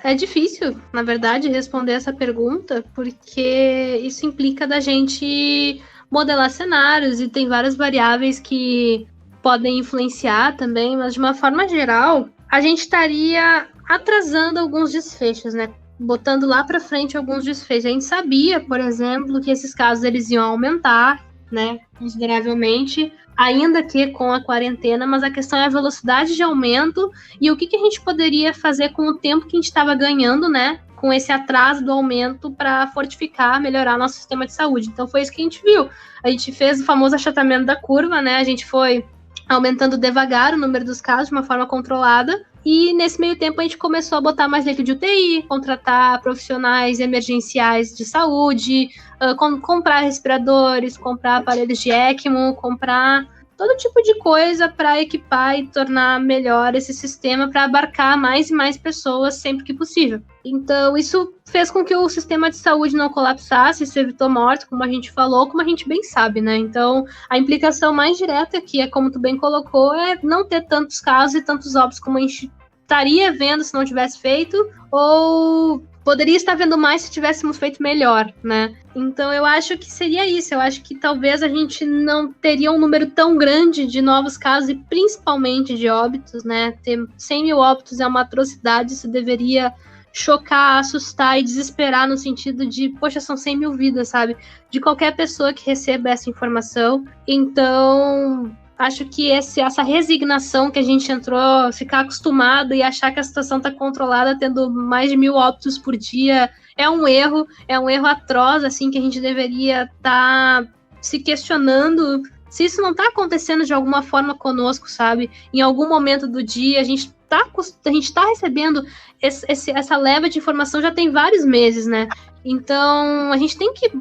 é difícil, na verdade, responder essa pergunta, porque isso implica da gente modelar cenários e tem várias variáveis que podem influenciar também, mas de uma forma geral, a gente estaria atrasando alguns desfechos, né? Botando lá para frente alguns desfechos. A gente sabia, por exemplo, que esses casos eles iam aumentar, né, consideravelmente, ainda que com a quarentena, mas a questão é a velocidade de aumento e o que a gente poderia fazer com o tempo que a gente estava ganhando, né, com esse atraso do aumento para fortificar, melhorar nosso sistema de saúde. Então foi isso que a gente viu. A gente fez o famoso achatamento da curva, né, a gente foi aumentando devagar o número dos casos de uma forma controlada. E nesse meio tempo a gente começou a botar mais leito de UTI, contratar profissionais emergenciais de saúde, comprar respiradores, comprar aparelhos de ECMO, comprar todo tipo de coisa para equipar e tornar melhor esse sistema para abarcar mais e mais pessoas sempre que possível. Então isso fez com que o sistema de saúde não colapsasse, isso evitou morte, como a gente falou, como a gente bem sabe, né? Então a implicação mais direta aqui é, como tu bem colocou, é não ter tantos casos e tantos óbitos como a gente estaria vendo se não tivesse feito, ou poderia estar vendo mais se tivéssemos feito melhor, né? Então eu acho que seria isso, eu acho que talvez a gente não teria um número tão grande de novos casos e principalmente de óbitos, né? Ter 100 mil óbitos é uma atrocidade, isso deveria chocar, assustar e desesperar no sentido de, poxa, são 100 mil vidas, sabe? De qualquer pessoa que receba essa informação. Então acho que essa resignação que a gente entrou, ficar acostumado e achar que a situação está controlada, tendo mais de 1.000 óbitos por dia, é um erro atroz, assim, que a gente deveria estar se questionando se isso não está acontecendo de alguma forma conosco, sabe? Em algum momento do dia, a gente tá recebendo essa leva de informação já tem vários meses, né? Então, a gente tem que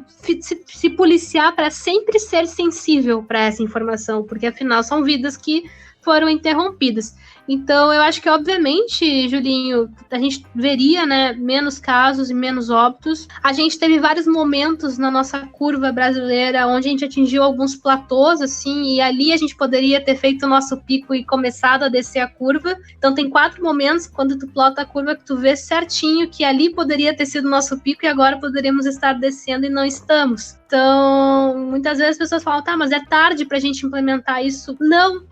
se policiar para sempre ser sensível para essa informação, porque afinal são vidas que foram interrompidas. Então, eu acho que, obviamente, Julinho, a gente veria, né, menos casos e menos óbitos. A gente teve vários momentos na nossa curva brasileira onde a gente atingiu alguns platôs, assim, e ali a gente poderia ter feito o nosso pico e começado a descer a curva. Então, tem 4 momentos, quando tu plota a curva, que tu vê certinho que ali poderia ter sido o nosso pico e agora poderíamos estar descendo e não estamos. Então, muitas vezes as pessoas falam, tá, mas é tarde pra gente implementar isso.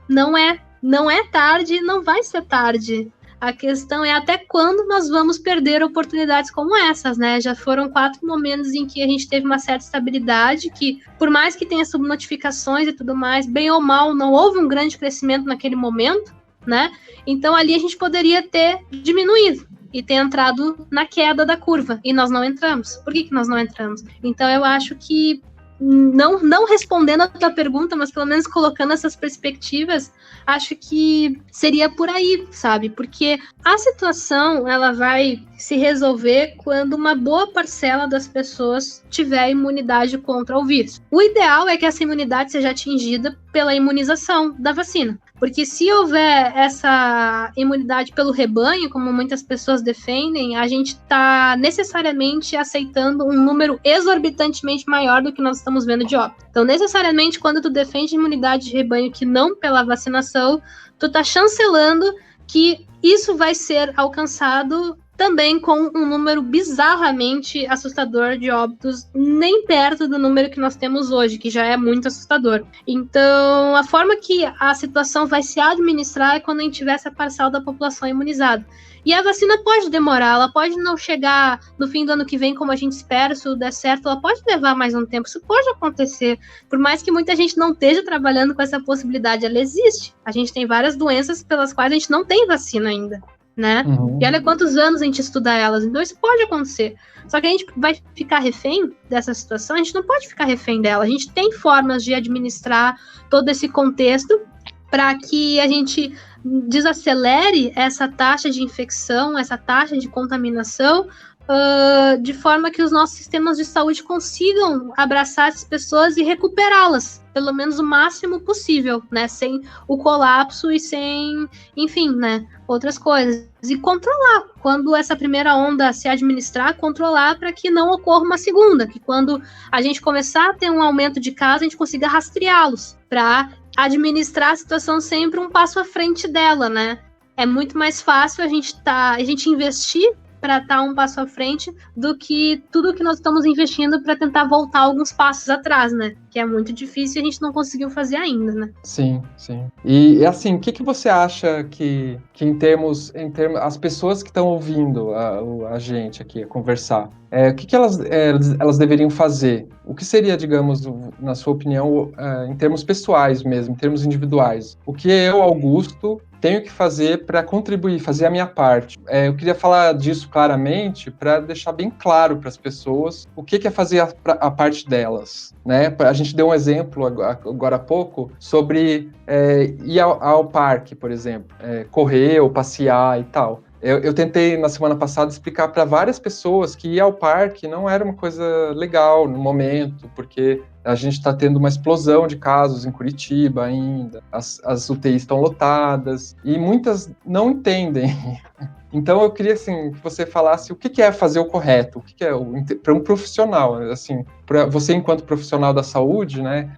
Não é. Não é tarde, não vai ser tarde. A questão é até quando nós vamos perder oportunidades como essas, né? Já foram 4 momentos em que a gente teve uma certa estabilidade, que por mais que tenha subnotificações e tudo mais, bem ou mal, não houve um grande crescimento naquele momento, né? Então ali a gente poderia ter diminuído e ter entrado na queda da curva, e nós não entramos. Por que nós não entramos? Então eu acho que, não respondendo a tua pergunta, mas pelo menos colocando essas perspectivas, acho que seria por aí, sabe? Porque a situação, ela vai se resolver quando uma boa parcela das pessoas tiver imunidade contra o vírus. O ideal é que essa imunidade seja atingida pela imunização da vacina. Porque se houver essa imunidade pelo rebanho, como muitas pessoas defendem, a gente está necessariamente aceitando um número exorbitantemente maior do que nós estamos vendo de óbito. Então, necessariamente, quando tu defende imunidade de rebanho que não pela vacinação, tu tá chancelando que isso vai ser alcançado também com um número bizarramente assustador de óbitos, nem perto do número que nós temos hoje, que já é muito assustador. Então, a forma que a situação vai se administrar é quando a gente tiver essa parcela da população imunizada. E a vacina pode demorar, ela pode não chegar no fim do ano que vem como a gente espera, se der certo, ela pode levar mais um tempo, isso pode acontecer. Por mais que muita gente não esteja trabalhando com essa possibilidade, ela existe. A gente tem várias doenças pelas quais a gente não tem vacina ainda, né? Uhum. E olha quantos anos a gente estuda elas, então isso pode acontecer. Só que a gente vai ficar refém dessa situação, a gente não pode ficar refém dela. A gente tem formas de administrar todo esse contexto para que a gente desacelere essa taxa de infecção, essa taxa de contaminação, de forma que os nossos sistemas de saúde consigam abraçar essas pessoas e recuperá-las, pelo menos o máximo possível, né, sem o colapso e sem, enfim, né, outras coisas. E controlar, quando essa primeira onda se administrar, controlar para que não ocorra uma segunda, que quando a gente começar a ter um aumento de casos, a gente consiga rastreá-los, para administrar a situação sempre um passo à frente dela, né. É muito mais fácil a gente investir para estar um passo à frente do que tudo que nós estamos investindo para tentar voltar alguns passos atrás, né? Que é muito difícil e a gente não conseguiu fazer ainda, né? Sim, sim. E assim, o que você acha que em termos, as pessoas que estão ouvindo a gente aqui conversar, o que elas deveriam fazer? O que seria, digamos, na sua opinião, em termos pessoais mesmo, em termos individuais? O que eu, Augusto, tenho que fazer para contribuir, fazer a minha parte? Eu queria falar disso claramente para deixar bem claro para as pessoas o que é fazer a parte delas, né? A gente deu um exemplo agora há pouco sobre ir ao parque, por exemplo, correr ou passear e tal. Eu tentei, na semana passada, explicar para várias pessoas que ir ao parque não era uma coisa legal no momento, porque a gente está tendo uma explosão de casos em Curitiba ainda, as UTIs estão lotadas, e muitas não entendem. Então, eu queria, assim, que você falasse o que é fazer o correto, o que é para um profissional, assim, para você enquanto profissional da saúde, né,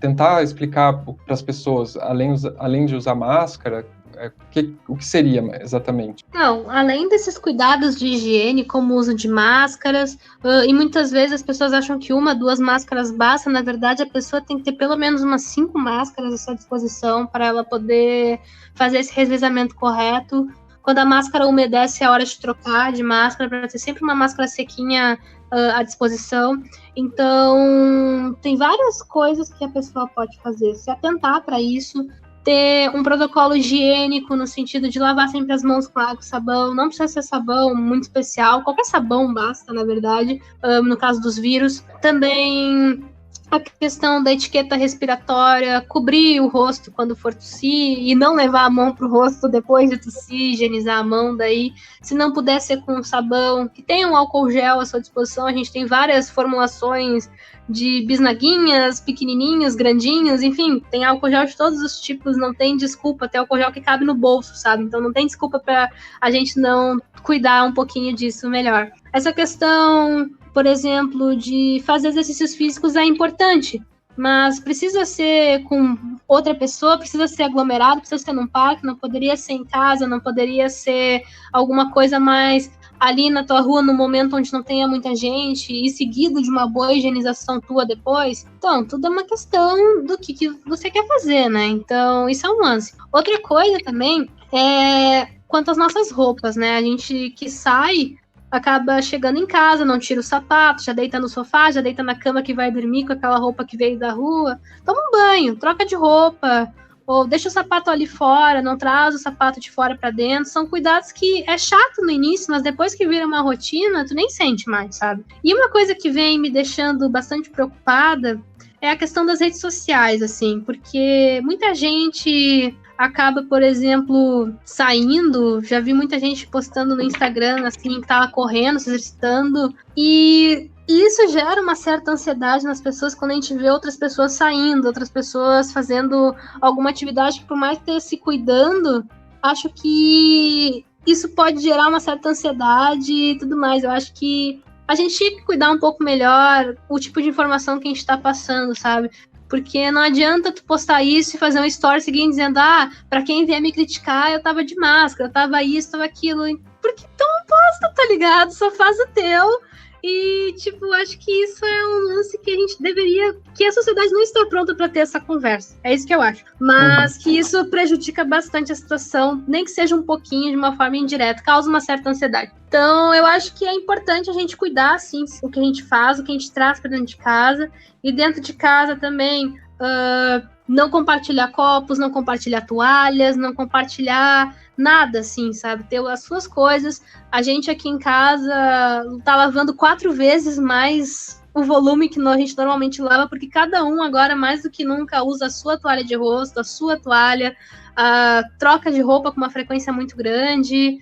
tentar explicar para as pessoas, além de usar máscara, o que seria exatamente? Não, além desses cuidados de higiene, como o uso de máscaras, e muitas vezes as pessoas acham que 1, 2 máscaras basta, na verdade a pessoa tem que ter pelo menos umas 5 máscaras à sua disposição para ela poder fazer esse revezamento correto. Quando a máscara umedece, é hora de trocar de máscara, para ter sempre uma máscara sequinha à disposição. Então, tem várias coisas que a pessoa pode fazer, se atentar para isso, ter um protocolo higiênico no sentido de lavar sempre as mãos com água e sabão. Não precisa ser sabão muito especial, qualquer sabão basta, na verdade, no caso dos vírus. Também a questão da etiqueta respiratória, cobrir o rosto quando for tossir e não levar a mão para o rosto depois de tossir, higienizar a mão daí. Se não puder ser com sabão, que tenha um álcool gel à sua disposição, a gente tem várias formulações de bisnaguinhas, pequenininhos, grandinhos, enfim, tem álcool gel de todos os tipos, não tem desculpa, tem álcool gel que cabe no bolso, sabe? Então não tem desculpa para a gente não cuidar um pouquinho disso melhor. Essa questão, por exemplo, de fazer exercícios físicos é importante, mas precisa ser com outra pessoa, precisa ser aglomerado, precisa ser num parque, não poderia ser em casa, não poderia ser alguma coisa mais ali na tua rua, no momento onde não tenha muita gente, e seguido de uma boa higienização tua depois. Então, tudo é uma questão do que você quer fazer, né? Então, isso é um lance. Outra coisa também é quanto às nossas roupas, né? A gente que sai acaba chegando em casa, não tira o sapato, já deita no sofá, já deita na cama que vai dormir com aquela roupa que veio da rua. Toma um banho, troca de roupa, ou deixa o sapato ali fora, não traz o sapato de fora para dentro. São cuidados que é chato no início, mas depois que vira uma rotina, tu nem sente mais, sabe? E uma coisa que vem me deixando bastante preocupada é a questão das redes sociais, assim, porque muita gente acaba, por exemplo, saindo, já vi muita gente postando no Instagram, assim, que tava correndo, se exercitando, e isso gera uma certa ansiedade nas pessoas quando a gente vê outras pessoas saindo, outras pessoas fazendo alguma atividade que, por mais ter se cuidando, acho que isso pode gerar uma certa ansiedade e tudo mais. Eu acho que a gente tinha que cuidar um pouco melhor o tipo de informação que a gente está passando, sabe? Porque não adianta tu postar isso e fazer um story seguinte dizendo, pra quem vier me criticar, eu tava de máscara, eu tava isso, tava aquilo. Porque então não posta, tá ligado? Só faz o teu. E, tipo, acho que isso é um lance que a gente deveria... Que a sociedade não está pronta para ter essa conversa. É isso que eu acho. Mas que isso prejudica bastante a situação, nem que seja um pouquinho, de uma forma indireta. Causa uma certa ansiedade. Então, eu acho que é importante a gente cuidar, assim, o que a gente faz, o que a gente traz para dentro de casa. E dentro de casa também, não compartilhar copos, não compartilhar toalhas, não compartilhar nada, assim, sabe? Ter as suas coisas. A gente aqui em casa tá lavando 4 vezes mais o volume que a gente normalmente lava, porque cada um agora, mais do que nunca, usa a sua toalha de rosto, a sua toalha, troca de roupa com uma frequência muito grande.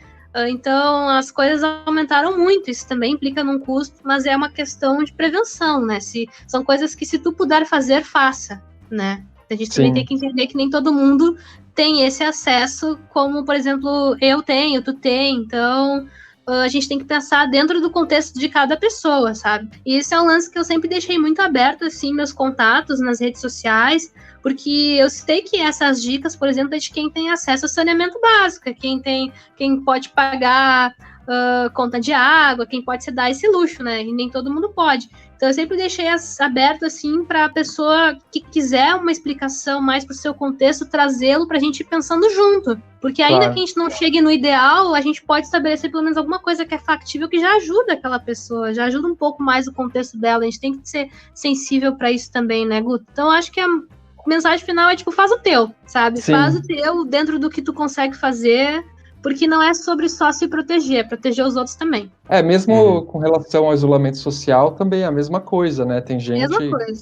Então, as coisas aumentaram muito. Isso também implica num custo, mas é uma questão de prevenção, né? São coisas que, se tu puder fazer, faça, né? A gente também tem que entender que nem todo mundo tem esse acesso, como, por exemplo, eu tenho, tu tem. Então, a gente tem que pensar dentro do contexto de cada pessoa, sabe? E esse é um lance que eu sempre deixei muito aberto, assim, meus contatos nas redes sociais, porque eu citei que essas dicas, por exemplo, é de quem tem acesso ao saneamento básico, quem pode pagar conta de água, quem pode se dar esse luxo, né? E nem todo mundo pode. Então eu sempre deixei aberto assim para a pessoa que quiser uma explicação mais para o seu contexto, trazê-lo para a gente ir pensando junto. Porque ainda que a gente não chegue no ideal, a gente pode estabelecer pelo menos alguma coisa que é factível, que já ajuda aquela pessoa, já ajuda um pouco mais o contexto dela. A gente tem que ser sensível para isso também, né, Guto? Então acho que a mensagem final é tipo, faz o teu, sabe? Sim. Faz o teu dentro do que tu consegue fazer, porque não é sobre só se proteger, é proteger os outros também. Mesmo com relação ao isolamento social, também é a mesma coisa, né? Tem gente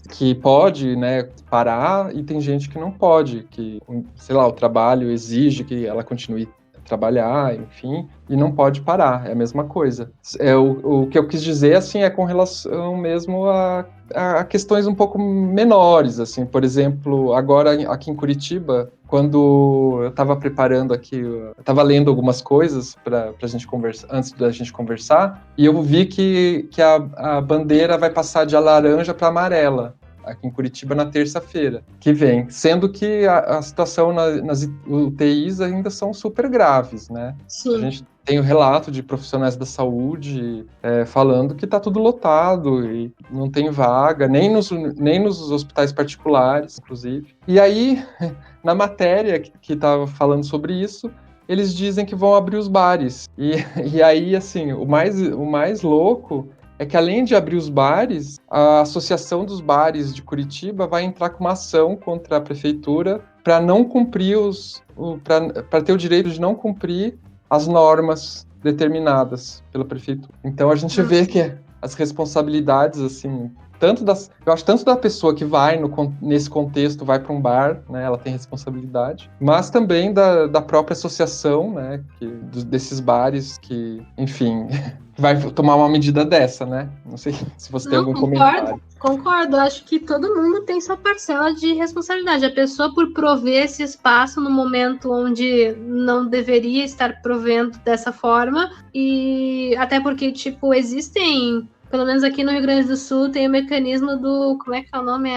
que pode, né, parar e tem gente que não pode, que, sei lá, o trabalho exige que ela continue a trabalhar, enfim, e não pode parar, é a mesma coisa. O que eu quis dizer, assim, é com relação mesmo a questões um pouco menores, assim, por exemplo, agora aqui em Curitiba, quando eu estava preparando aqui, eu estava lendo algumas coisas para a gente conversar, antes da gente conversar, e eu vi que a bandeira vai passar de laranja para amarela aqui em Curitiba na terça-feira que vem, sendo que a situação nas UTIs ainda são super graves, né? Sim. A gente tem o relato de profissionais da saúde falando que está tudo lotado e não tem vaga, nem nos hospitais particulares, inclusive. E aí, na matéria que estava falando sobre isso, eles dizem que vão abrir os bares. E aí, assim, o mais louco é que, além de abrir os bares, a Associação dos Bares de Curitiba vai entrar com uma ação contra a prefeitura para não cumprir para ter o direito de não cumprir as normas determinadas pela prefeitura. Então a gente vê que as responsabilidades, assim, eu acho tanto da pessoa que vai nesse contexto, vai para um bar, né, ela tem responsabilidade, mas também da própria associação, né, desses bares que, enfim, vai tomar uma medida dessa, né? Não sei se você tem algum comentário. Concordo, acho que todo mundo tem sua parcela de responsabilidade. A pessoa por prover esse espaço no momento onde não deveria estar provendo dessa forma, e até porque, tipo, existem, pelo menos aqui no Rio Grande do Sul, tem o mecanismo do, como é que é o nome?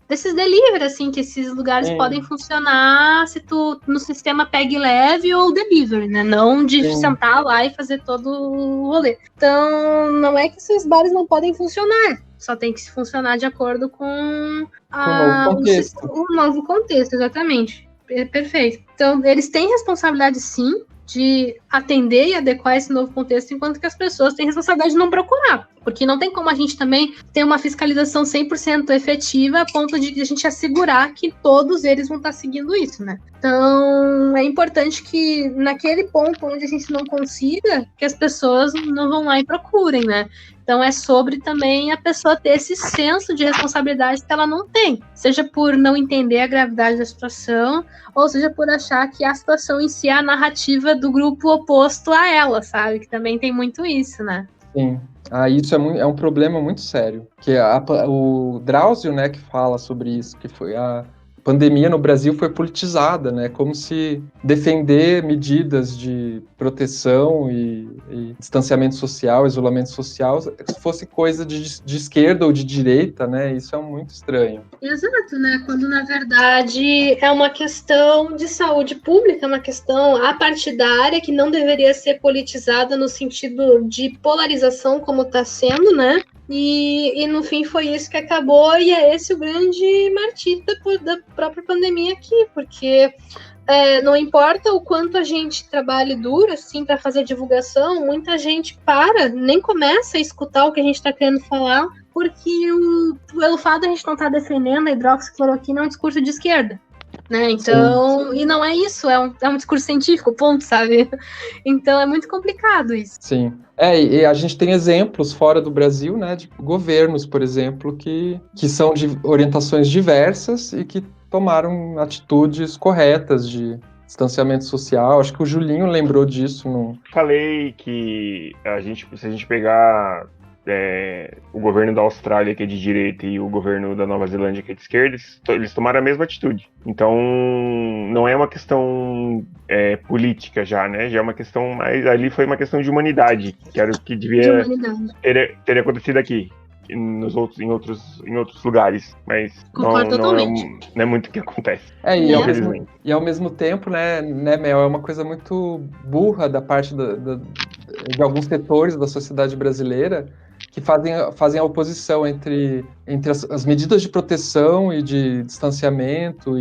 Desses delivery, assim, que esses lugares podem funcionar se tu no sistema pegue leve ou delivery, né? Não de sentar lá e fazer todo o rolê. Então, não é que esses bares não podem funcionar, só tem que funcionar de acordo com o novo contexto, exatamente. Perfeito. Então, eles têm responsabilidade, sim, de atender e adequar esse novo contexto, enquanto que as pessoas têm responsabilidade de não procurar. Porque não tem como a gente também ter uma fiscalização 100% efetiva a ponto de a gente assegurar que todos eles vão estar seguindo isso, né? Então, é importante que naquele ponto onde a gente não consiga, que as pessoas não vão lá e procurem, né? Então, é sobre também a pessoa ter esse senso de responsabilidade que ela não tem. Seja por não entender a gravidade da situação, ou seja por achar que a situação em si é a narrativa do grupo oposto a ela, sabe? Que também tem muito isso, né? Sim. Isso é um problema muito sério. Que o Drauzio, né, que fala sobre isso, que foi a pandemia no Brasil foi politizada, né? Como se defender medidas de proteção e distanciamento social, isolamento social, fosse coisa de esquerda ou de direita, né? Isso é muito estranho. Exato, né? Quando, na verdade, é uma questão de saúde pública, uma questão apartidária que não deveria ser politizada no sentido de polarização, como está sendo, né? E no fim foi isso que acabou, e é esse o grande martírio da própria pandemia aqui, porque não importa o quanto a gente trabalhe duro assim para fazer divulgação, muita gente nem começa a escutar o que a gente está querendo falar, porque pelo fato de a gente não estar defendendo a hidroxicloroquina é um discurso de esquerda. Né? Então, e não é isso, é um discurso científico, ponto, sabe? Então é muito complicado isso. Sim. E a gente tem exemplos fora do Brasil, né, de governos, por exemplo, que são de orientações diversas e que tomaram atitudes corretas de distanciamento social. Acho que o Julinho lembrou disso. Falei que se a gente pegar o governo da Austrália, que é de direita, e o governo da Nova Zelândia, que é de esquerda, eles tomaram a mesma atitude. Então, não é uma questão política já, né? Já é uma questão mais... Ali foi uma questão de humanidade, que era o que devia ter acontecido aqui, em outros lugares. Mas não é muito o que acontece. E ao mesmo tempo, né, Mel, é uma coisa muito burra da parte de alguns setores da sociedade brasileira que fazem a oposição entre as medidas de proteção e de distanciamento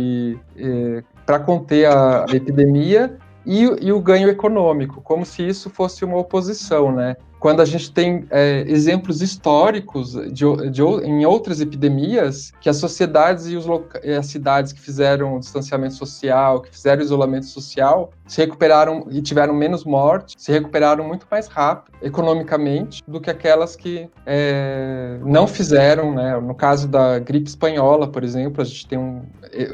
para conter a epidemia e o ganho econômico, como se isso fosse uma oposição, né? Quando a gente tem exemplos históricos em outras epidemias, que as sociedades e as cidades que fizeram o distanciamento social, que fizeram o isolamento social, se recuperaram e tiveram menos mortes, se recuperaram muito mais rápido, economicamente, do que aquelas que não fizeram, né? No caso da gripe espanhola, por exemplo, a gente tem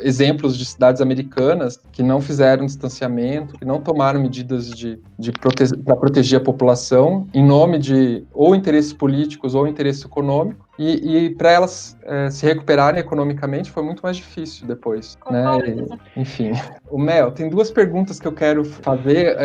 exemplos de cidades americanas que não fizeram distanciamento, que não tomaram medidas para proteger a população, em nome de ou interesses políticos ou interesse econômico, e para elas se recuperarem economicamente foi muito mais difícil depois, né? Enfim. O Mel, tem duas perguntas que eu quero fazer,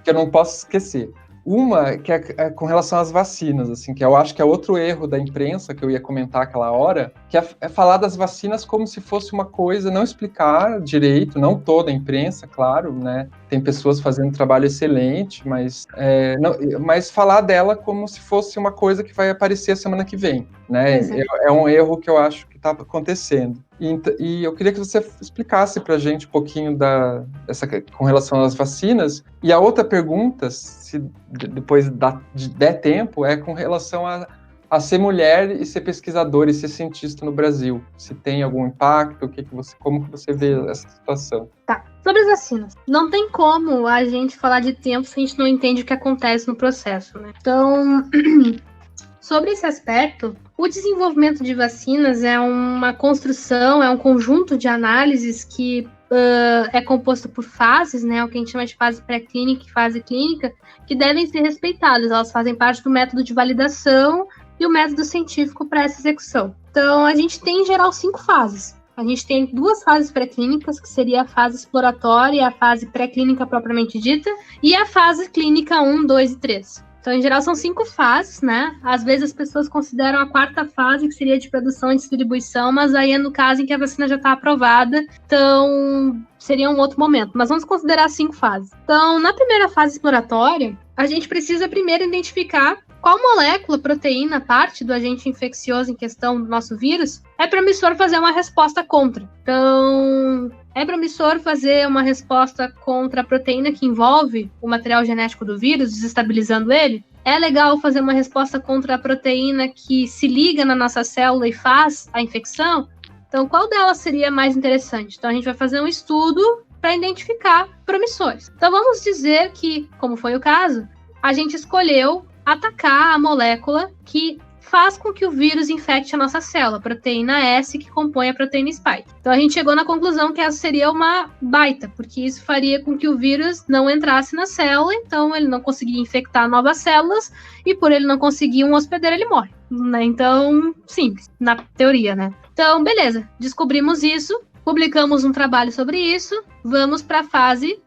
que eu não posso esquecer. Uma que é com relação às vacinas, assim, que eu acho que é outro erro da imprensa, que eu ia comentar aquela hora, que é falar das vacinas como se fosse uma coisa, não explicar direito, não toda a imprensa, claro, né? Tem pessoas fazendo trabalho excelente, mas falar dela como se fosse uma coisa que vai aparecer a semana que vem, né? É um erro que eu acho que está acontecendo. E eu queria que você explicasse para a gente um pouquinho com relação às vacinas. E a outra pergunta, se depois der tempo, é com relação a ser mulher e ser pesquisadora e ser cientista no Brasil. Se tem algum impacto, como que você vê essa situação? Tá. Sobre as vacinas, não tem como a gente falar de tempo se a gente não entende o que acontece no processo, né? Então, sobre esse aspecto, o desenvolvimento de vacinas é uma construção, é um conjunto de análises que é composto por fases, né, o que a gente chama de fase pré-clínica e fase clínica, que devem ser respeitadas. Elas fazem parte do método de validação e o método científico para essa execução. Então, a gente tem, em geral, 5 fases. A gente tem 2 fases pré-clínicas, que seria a fase exploratória e a fase pré-clínica propriamente dita, e a fase clínica 1, 2 e 3. Então, em geral, são 5 fases, né? Às vezes as pessoas consideram a 4ª fase, que seria de produção e distribuição, mas aí é no caso em que a vacina já está aprovada, então seria um outro momento. Mas vamos considerar 5 fases. Então, na primeira fase exploratória, a gente precisa primeiro identificar qual molécula, proteína, parte do agente infeccioso em questão do nosso vírus é promissor fazer uma resposta contra. Então, é promissor fazer uma resposta contra a proteína que envolve o material genético do vírus, desestabilizando ele? É legal fazer uma resposta contra a proteína que se liga na nossa célula e faz a infecção? Então, qual delas seria mais interessante? Então, a gente vai fazer um estudo para identificar promissores. Então, vamos dizer que, como foi o caso, a gente escolheu atacar a molécula que faz com que o vírus infecte a nossa célula, a proteína S que compõe a proteína spike. Então a gente chegou na conclusão que essa seria uma baita, porque isso faria com que o vírus não entrasse na célula, então ele não conseguiria infectar novas células, e por ele não conseguir um hospedeiro, ele morre. Né? Então, simples, na teoria, né? Então, beleza, descobrimos isso, publicamos um trabalho sobre isso, vamos para a fase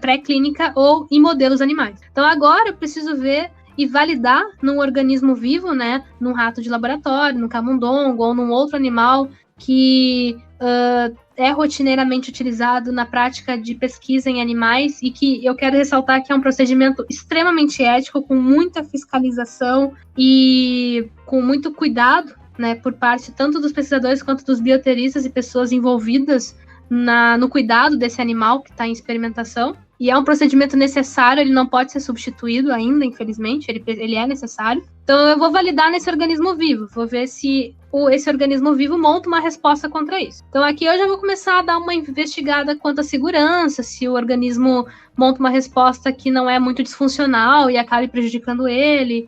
pré-clínica ou em modelos animais. Então agora eu preciso ver e validar num organismo vivo, né, num rato de laboratório, num camundongo ou num outro animal que é rotineiramente utilizado na prática de pesquisa em animais e que eu quero ressaltar que é um procedimento extremamente ético, com muita fiscalização e com muito cuidado, né, por parte tanto dos pesquisadores quanto dos bioteristas e pessoas envolvidas no cuidado desse animal que está em experimentação. E é um procedimento necessário, ele não pode ser substituído ainda, infelizmente, ele é necessário. Então eu vou validar nesse organismo vivo, vou ver se esse organismo vivo monta uma resposta contra isso. Então aqui eu já vou começar a dar uma investigada quanto à segurança, se o organismo monta uma resposta que não é muito disfuncional e acabe prejudicando ele,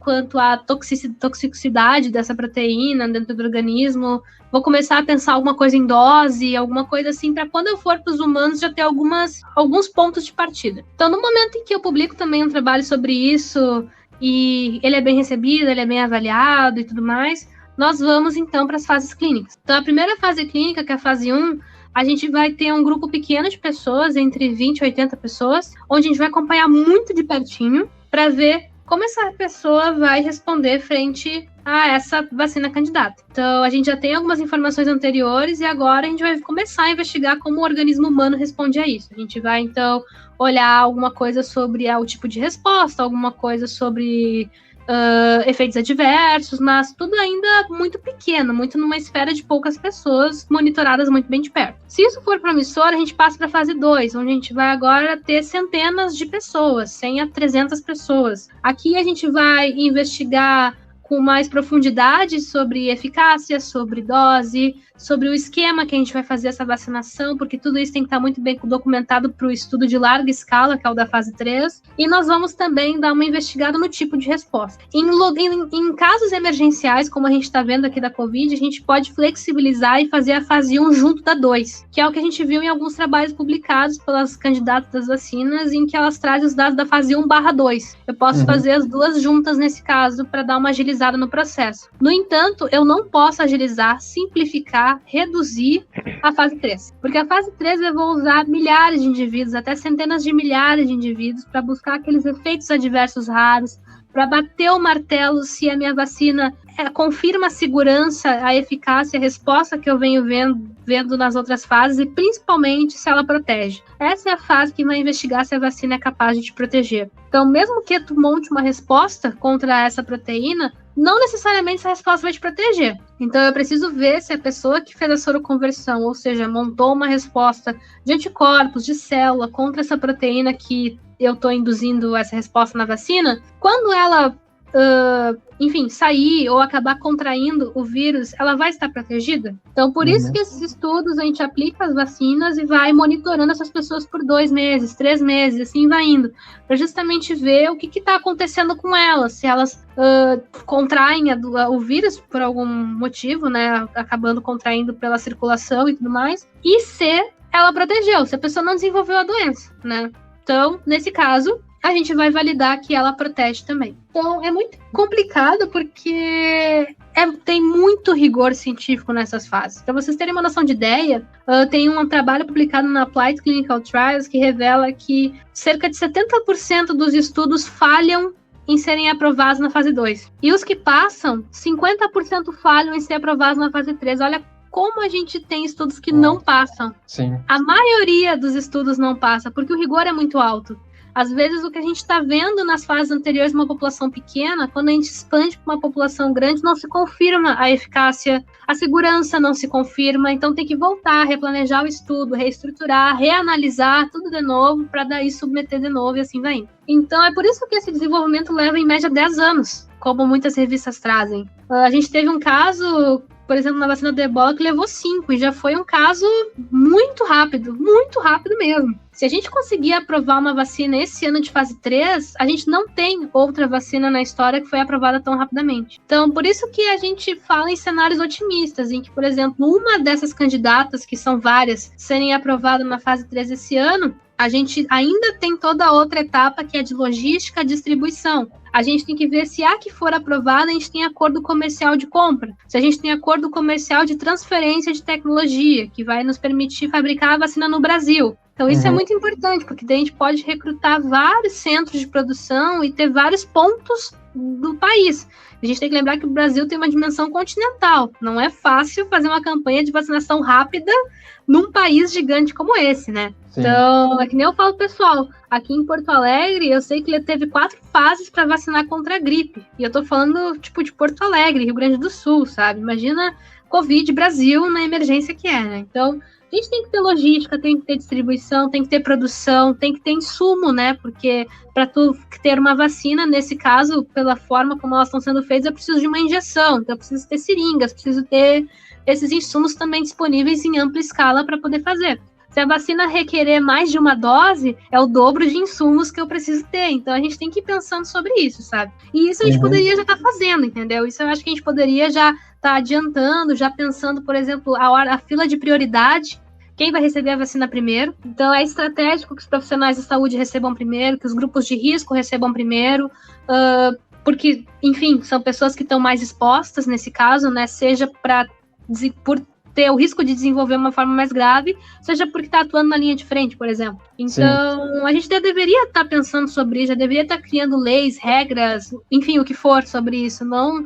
quanto à toxicidade dessa proteína dentro do organismo. Vou começar a pensar alguma coisa em dose, alguma coisa assim, para quando eu for para os humanos já ter alguns pontos de partida. Então, no momento em que eu publico também um trabalho sobre isso, e ele é bem recebido, ele é bem avaliado e tudo mais, nós vamos então para as fases clínicas. Então, a primeira fase clínica, que é a fase 1, a gente vai ter um grupo pequeno de pessoas, entre 20 e 80 pessoas, onde a gente vai acompanhar muito de pertinho, para ver como essa pessoa vai responder frente a essa vacina candidata. Então, a gente já tem algumas informações anteriores e agora a gente vai começar a investigar como o organismo humano responde a isso. A gente vai, então, olhar alguma coisa sobre o tipo de resposta, alguma coisa sobre efeitos adversos, mas tudo ainda muito pequeno, muito numa esfera de poucas pessoas monitoradas muito bem de perto. Se isso for promissor, a gente passa para a fase 2, onde a gente vai agora ter centenas de pessoas, 100 a 300 pessoas. Aqui a gente vai investigar com mais profundidade sobre eficácia, sobre dose, sobre o esquema que a gente vai fazer essa vacinação, porque tudo isso tem que estar muito bem documentado para o estudo de larga escala, que é o da fase 3, e nós vamos também dar uma investigada no tipo de resposta. Em casos emergenciais, como a gente está vendo aqui da Covid, a gente pode flexibilizar e fazer a fase 1 junto da 2, que é o que a gente viu em alguns trabalhos publicados pelas candidatas das vacinas, em que elas trazem os dados da fase 1/2. Eu posso fazer as duas juntas nesse caso, para dar uma agilizada no processo. No entanto, eu não posso agilizar, simplificar, reduzir a fase 3. Porque a fase 3 eu vou usar milhares de indivíduos, até centenas de milhares de indivíduos, para buscar aqueles efeitos adversos raros, para bater o martelo se a minha vacina confirma a segurança, a eficácia, a resposta que eu venho vendo nas outras fases e principalmente se ela protege. Essa é a fase que vai investigar se a vacina é capaz de te proteger. Então, mesmo que tu monte uma resposta contra essa proteína, não necessariamente essa resposta vai te proteger. Então, eu preciso ver se a pessoa que fez a soroconversão, ou seja, montou uma resposta de anticorpos, de célula contra essa proteína que eu estou induzindo essa resposta na vacina, quando ela, sair ou acabar contraindo o vírus, ela vai estar protegida? Então, por isso que esses estudos, a gente aplica as vacinas e vai monitorando essas pessoas por 2 meses, 3 meses, assim vai indo, para justamente ver o que está acontecendo com elas, se elas contraem o vírus por algum motivo, né, acabando contraindo pela circulação e tudo mais, e se ela protegeu, se a pessoa não desenvolveu a doença, né? Então, nesse caso, a gente vai validar que ela protege também. Então, é muito complicado porque tem muito rigor científico nessas fases. Para vocês terem uma noção de ideia, tem um trabalho publicado na Applied Clinical Trials que revela que cerca de 70% dos estudos falham em serem aprovados na fase 2. E os que passam, 50% falham em ser aprovados na fase 3. Olha como a gente tem estudos que não passam. Sim. A maioria dos estudos não passa, porque o rigor é muito alto. Às vezes, o que a gente está vendo nas fases anteriores de uma população pequena, quando a gente expande para uma população grande, não se confirma a eficácia, a segurança não se confirma, então tem que voltar, replanejar o estudo, reestruturar, reanalisar tudo de novo, para daí submeter de novo e assim vai indo. Então, é por isso que esse desenvolvimento leva, em média, 10 anos, como muitas revistas trazem. A gente teve um caso, por exemplo, na vacina do Ebola, que levou 5, e já foi um caso muito rápido mesmo. Se a gente conseguir aprovar uma vacina esse ano de fase 3, a gente não tem outra vacina na história que foi aprovada tão rapidamente. Então, por isso que a gente fala em cenários otimistas, em que, por exemplo, uma dessas candidatas, que são várias, serem aprovadas na fase 3 esse ano, a gente ainda tem toda a outra etapa, que é de logística e distribuição. A gente tem que ver se a que for aprovada, a gente tem acordo comercial de compra, se a gente tem acordo comercial de transferência de tecnologia, que vai nos permitir fabricar a vacina no Brasil. Então isso é muito importante, porque daí a gente pode recrutar vários centros de produção e ter vários pontos do país. A gente tem que lembrar que o Brasil tem uma dimensão continental. Não é fácil fazer uma campanha de vacinação rápida num país gigante como esse, né? Sim. Então, é que nem eu falo, pessoal, aqui em Porto Alegre, eu sei que ele teve 4 fases para vacinar contra a gripe. E eu tô falando, tipo, de Porto Alegre, Rio Grande do Sul, sabe? Imagina Covid, Brasil, na emergência que é, né? Então, a gente tem que ter logística, tem que ter distribuição, tem que ter produção, tem que ter insumo, né? Porque para tu ter uma vacina, nesse caso, pela forma como elas estão sendo feitas, eu preciso de uma injeção, então eu preciso ter seringas, preciso ter esses insumos também disponíveis em ampla escala para poder fazer. Se a vacina requerer mais de uma dose, é o dobro de insumos que eu preciso ter. Então, a gente tem que ir pensando sobre isso, sabe? E isso a gente poderia já estar fazendo, entendeu? Isso eu acho que a gente poderia já estar adiantando, já pensando, por exemplo, a fila de prioridade, quem vai receber a vacina primeiro. Então, é estratégico que os profissionais de saúde recebam primeiro, que os grupos de risco recebam primeiro, porque, enfim, são pessoas que estão mais expostas nesse caso, né? Seja por ter o risco de desenvolver uma forma mais grave, seja porque está atuando na linha de frente, por exemplo. Então, a gente deveria estar pensando sobre isso, já deveria estar criando leis, regras, enfim, o que for sobre isso. Não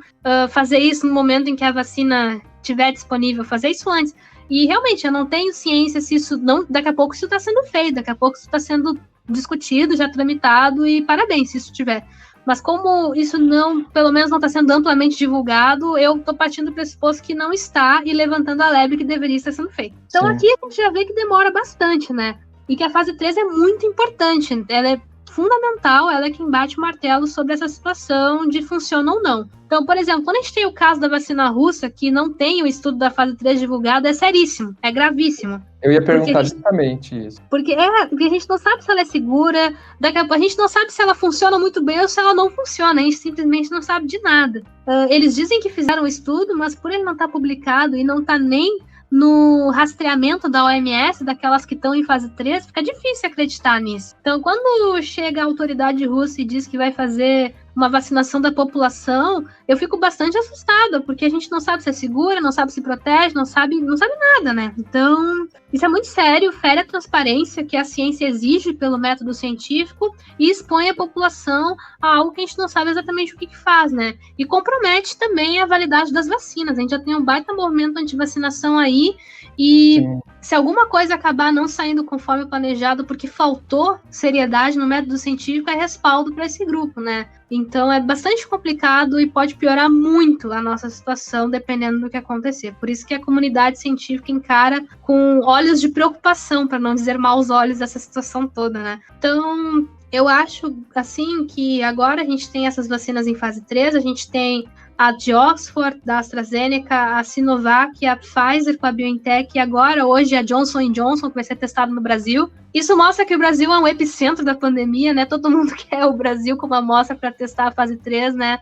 fazer isso no momento em que a vacina estiver disponível, fazer isso antes. E realmente, eu não tenho ciência se isso não. Daqui a pouco isso está sendo feito, daqui a pouco isso está sendo discutido, já tramitado, e parabéns se isso tiver. Mas como isso não, pelo menos não está sendo amplamente divulgado, eu estou partindo do pressuposto que não está e levantando a lebre que deveria estar sendo feito. Então aqui a gente já vê que demora bastante, né? E que a fase 3 é muito importante, ela é fundamental, ela é quem bate o martelo sobre essa situação de funciona ou não. Então, por exemplo, quando a gente tem o caso da vacina russa, que não tem o estudo da fase 3 divulgado, é seríssimo, é gravíssimo. Eu ia perguntar justamente isso. Porque a gente não sabe se ela é segura, daqui a pouco a gente não sabe se ela funciona muito bem ou se ela não funciona, a gente simplesmente não sabe de nada. Eles dizem que fizeram um estudo, mas por ele não estar publicado e não estar nem no rastreamento da OMS, daquelas que estão em fase 3, fica difícil acreditar nisso. Então, quando chega a autoridade russa e diz que vai fazer uma vacinação da população, eu fico bastante assustada, porque a gente não sabe se é segura, não sabe se protege, não sabe nada, né? Então, isso é muito sério, fere a transparência que a ciência exige pelo método científico e expõe a população a algo que a gente não sabe exatamente o que faz, né? E compromete também a validade das vacinas. A gente já tem um baita movimento anti-vacinação aí e se alguma coisa acabar não saindo conforme planejado porque faltou seriedade no método científico, é respaldo para esse grupo, né? Então é bastante complicado e pode piorar muito a nossa situação dependendo do que acontecer. Por isso que a comunidade científica encara com olhos de preocupação, para não dizer maus olhos, essa situação toda, né? Então, eu acho, assim, que agora a gente tem essas vacinas em fase 3, a gente tem a de Oxford, da AstraZeneca, a Sinovac, a Pfizer com a BioNTech e agora, hoje, a Johnson & Johnson, que vai ser testada no Brasil. Isso mostra que o Brasil é um epicentro da pandemia, né? Todo mundo quer o Brasil como amostra para testar a fase 3, né?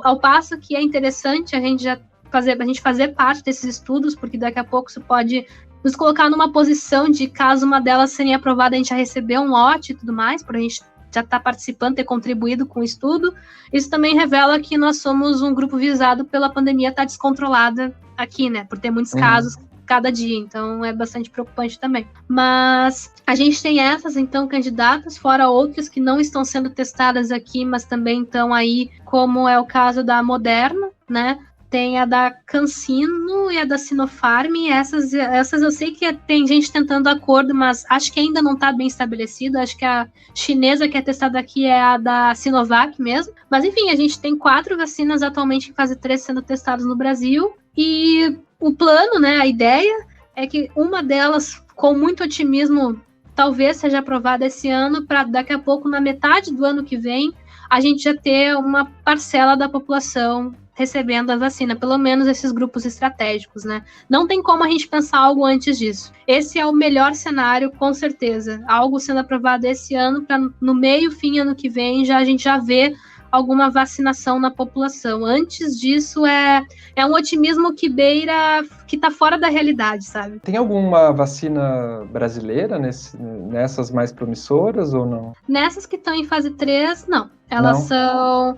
Ao passo que é interessante a gente fazer parte desses estudos, porque daqui a pouco isso pode nos colocar numa posição de, caso uma delas seja aprovada, a gente já receber um lote e tudo mais, para a gente já está participando, ter contribuído com o estudo. Isso também revela que nós somos um grupo visado pela pandemia estar descontrolada aqui, né? Por ter muitos casos cada dia, então é bastante preocupante também. Mas a gente tem essas, então, candidatas, fora outras que não estão sendo testadas aqui, mas também estão aí, como é o caso da Moderna, né? Tem a da CanSino e a da Sinopharm. Essas eu sei que tem gente tentando acordo, mas acho que ainda não está bem estabelecido. Acho que a chinesa que é testada aqui é a da Sinovac mesmo. Mas enfim, a gente tem 4 vacinas atualmente em fase 3 sendo testadas no Brasil. E o plano, né, a ideia é que uma delas, com muito otimismo, talvez seja aprovada esse ano, para daqui a pouco, na metade do ano que vem, a gente já ter uma parcela da população recebendo a vacina, pelo menos esses grupos estratégicos, né? Não tem como a gente pensar algo antes disso. Esse é o melhor cenário, com certeza. Algo sendo aprovado esse ano, para no meio, fim, ano que vem, a gente já vê alguma vacinação na população. Antes disso, é um otimismo que beira, que tá fora da realidade, sabe? Tem alguma vacina brasileira nessas mais promissoras ou não? Nessas que estão em fase 3, não. Elas são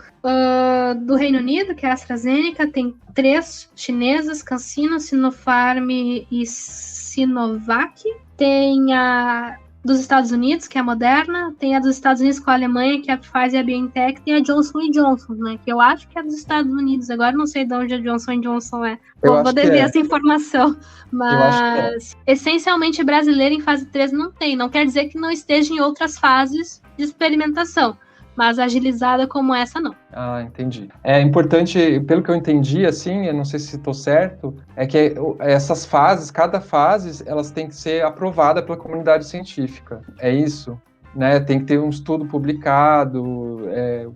do Reino Unido, que é a AstraZeneca, tem 3 chinesas, CanSino, Sinopharm e Sinovac. Tem a dos Estados Unidos, que é a Moderna, tem a dos Estados Unidos com a Alemanha, que é a Pfizer e a BioNTech, tem a Johnson & Johnson, né, que eu acho que é dos Estados Unidos, agora não sei de onde a Johnson & Johnson é. Vou dever essa informação, mas essencialmente brasileira em fase 3 não tem, não quer dizer que não esteja em outras fases de experimentação, mas agilizada como essa, não. Ah, entendi. É importante, pelo que eu entendi, assim, eu não sei se estou certo, é que essas fases, cada fase, elas têm que ser aprovada pela comunidade científica. É isso? Né? Tem que ter um estudo publicado,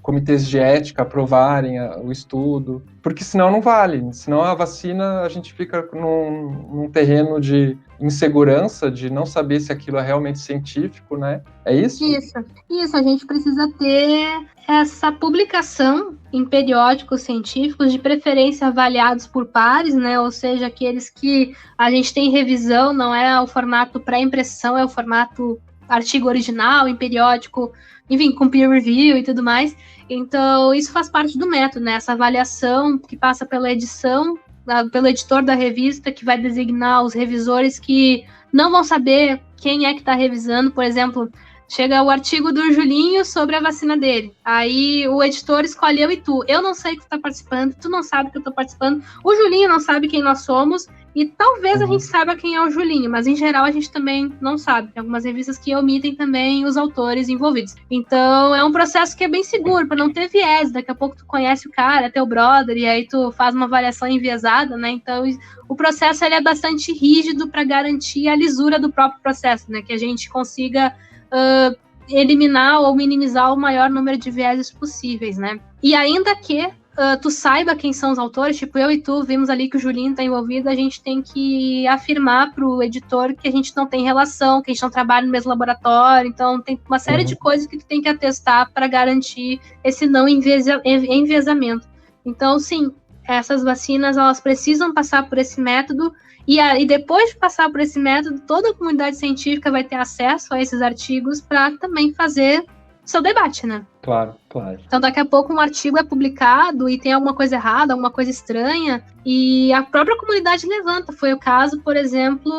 comitês de ética aprovarem o estudo, porque senão não vale. Senão a vacina, a gente fica num terreno de insegurança, de não saber se aquilo é realmente científico, né? É isso? Isso, a gente precisa ter essa publicação em periódicos científicos, de preferência avaliados por pares, né? Ou seja, aqueles que a gente tem revisão, não é o formato pré-impressão, é o formato artigo original, em periódico, enfim, com peer review e tudo mais. Então, isso faz parte do método, né? Essa avaliação que passa pela edição pelo editor da revista, que vai designar os revisores que não vão saber quem é que está revisando. Por exemplo, chega o artigo do Julinho sobre a vacina dele. Aí o editor escolhe eu e tu. Eu não sei que tu tá participando, tu não sabe que eu tô participando, o Julinho não sabe quem nós somos, e talvez a gente saiba quem é o Julinho, mas em geral a gente também não sabe. Tem algumas revistas que omitem também os autores envolvidos. Então é um processo que é bem seguro, para não ter viés. Daqui a pouco tu conhece o cara, é teu brother, e aí tu faz uma avaliação enviesada, né? Então o processo ele é bastante rígido para garantir a lisura do próprio processo, né? Que a gente consiga eliminar ou minimizar o maior número de vieses possíveis, né? E ainda que tu saiba quem são os autores, tipo, eu e tu vimos ali que o Julinho tá envolvido, a gente tem que afirmar pro editor que a gente não tem relação, que a gente não trabalha no mesmo laboratório, então tem uma série de coisas que tu tem que atestar para garantir esse não enviesamento. Então, sim, essas vacinas, elas precisam passar por esse método, e depois de passar por esse método, toda a comunidade científica vai ter acesso a esses artigos para também fazer seu debate, né? Claro, claro. Então, daqui a pouco um artigo é publicado e tem alguma coisa errada, alguma coisa estranha, e a própria comunidade levanta. Foi o caso, por exemplo,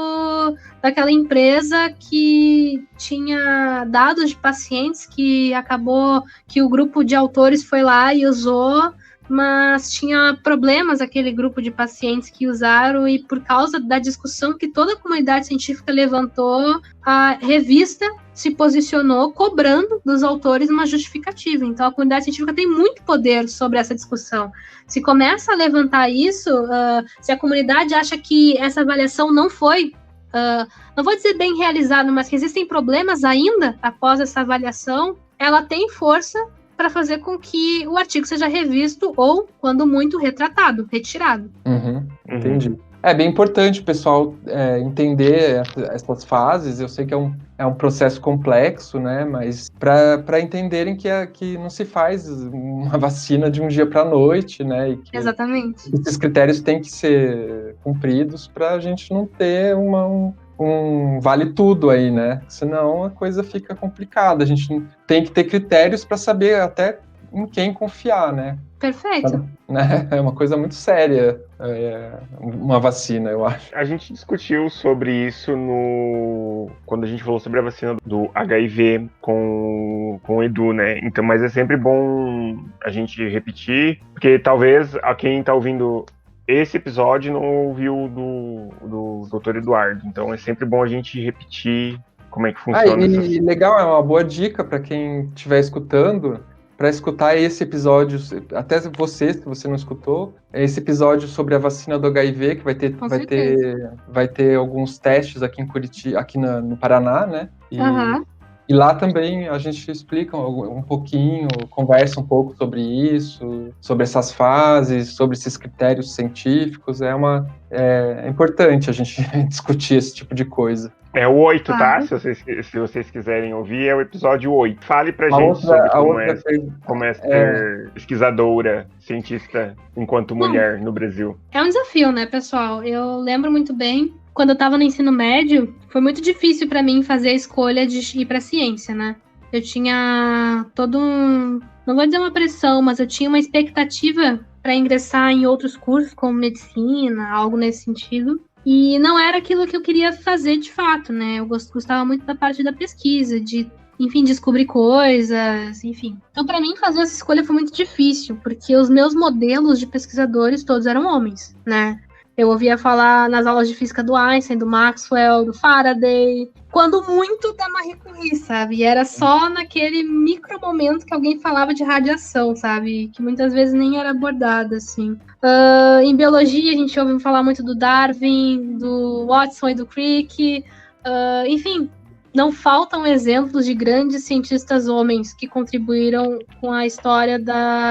daquela empresa que tinha dados de pacientes que acabou que o grupo de autores foi lá e usou, mas tinha problemas aquele grupo de pacientes que usaram, e por causa da discussão que toda a comunidade científica levantou, a revista se posicionou cobrando dos autores uma justificativa. Então a comunidade científica tem muito poder sobre essa discussão. Se começa a levantar isso, se a comunidade acha que essa avaliação não foi, não vou dizer bem realizada, mas que existem problemas ainda após essa avaliação, ela tem força para fazer com que o artigo seja revisto ou, quando muito, retratado, retirado. Entendi. É bem importante o pessoal entender essas fases. Eu sei que é um processo complexo, né? Mas para entenderem que não se faz uma vacina de um dia para a noite, né? E que Exatamente. esses critérios têm que ser cumpridos para a gente não ter um vale tudo aí, né? Senão a coisa fica complicada. A gente tem que ter critérios para saber até em quem confiar, né? Perfeito. É uma coisa muito séria, uma vacina, eu acho. A gente discutiu sobre isso quando a gente falou sobre a vacina do HIV com o Edu, né? Então, mas é sempre bom a gente repetir, porque talvez a quem está ouvindo esse episódio não ouviu do Dr. Eduardo, então é sempre bom a gente repetir como é que funciona. E legal, é uma boa dica para quem estiver escutando, para escutar esse episódio, até você, se você não escutou, esse episódio sobre a vacina do HIV, que vai ter alguns testes aqui em Curitiba, aqui no Paraná, né? E lá também a gente explica um pouquinho, conversa um pouco sobre isso, sobre essas fases, sobre esses critérios científicos. É importante a gente discutir esse tipo de coisa. É o 8, tá? Se vocês quiserem ouvir, é o episódio 8. Fale pra gente sobre como é ser pesquisadora, cientista, enquanto mulher no Brasil. É um desafio, né, pessoal? Eu lembro muito bem, quando eu estava no ensino médio, foi muito difícil para mim fazer a escolha de ir para ciência, né? Eu tinha não vou dizer uma pressão, mas eu tinha uma expectativa para ingressar em outros cursos, como medicina, algo nesse sentido. E não era aquilo que eu queria fazer de fato, né? Eu gostava muito da parte da pesquisa, de, enfim, descobrir coisas, enfim. Então, para mim, fazer essa escolha foi muito difícil, porque os meus modelos de pesquisadores todos eram homens, né? Eu ouvia falar nas aulas de física do Einstein, do Maxwell, do Faraday, quando muito da Marie Curie, sabe? E era só naquele micro momento que alguém falava de radiação, sabe? Que muitas vezes nem era abordada, assim. Em biologia, a gente ouve falar muito do Darwin, do Watson e do Crick. Enfim, não faltam exemplos de grandes cientistas homens que contribuíram com a história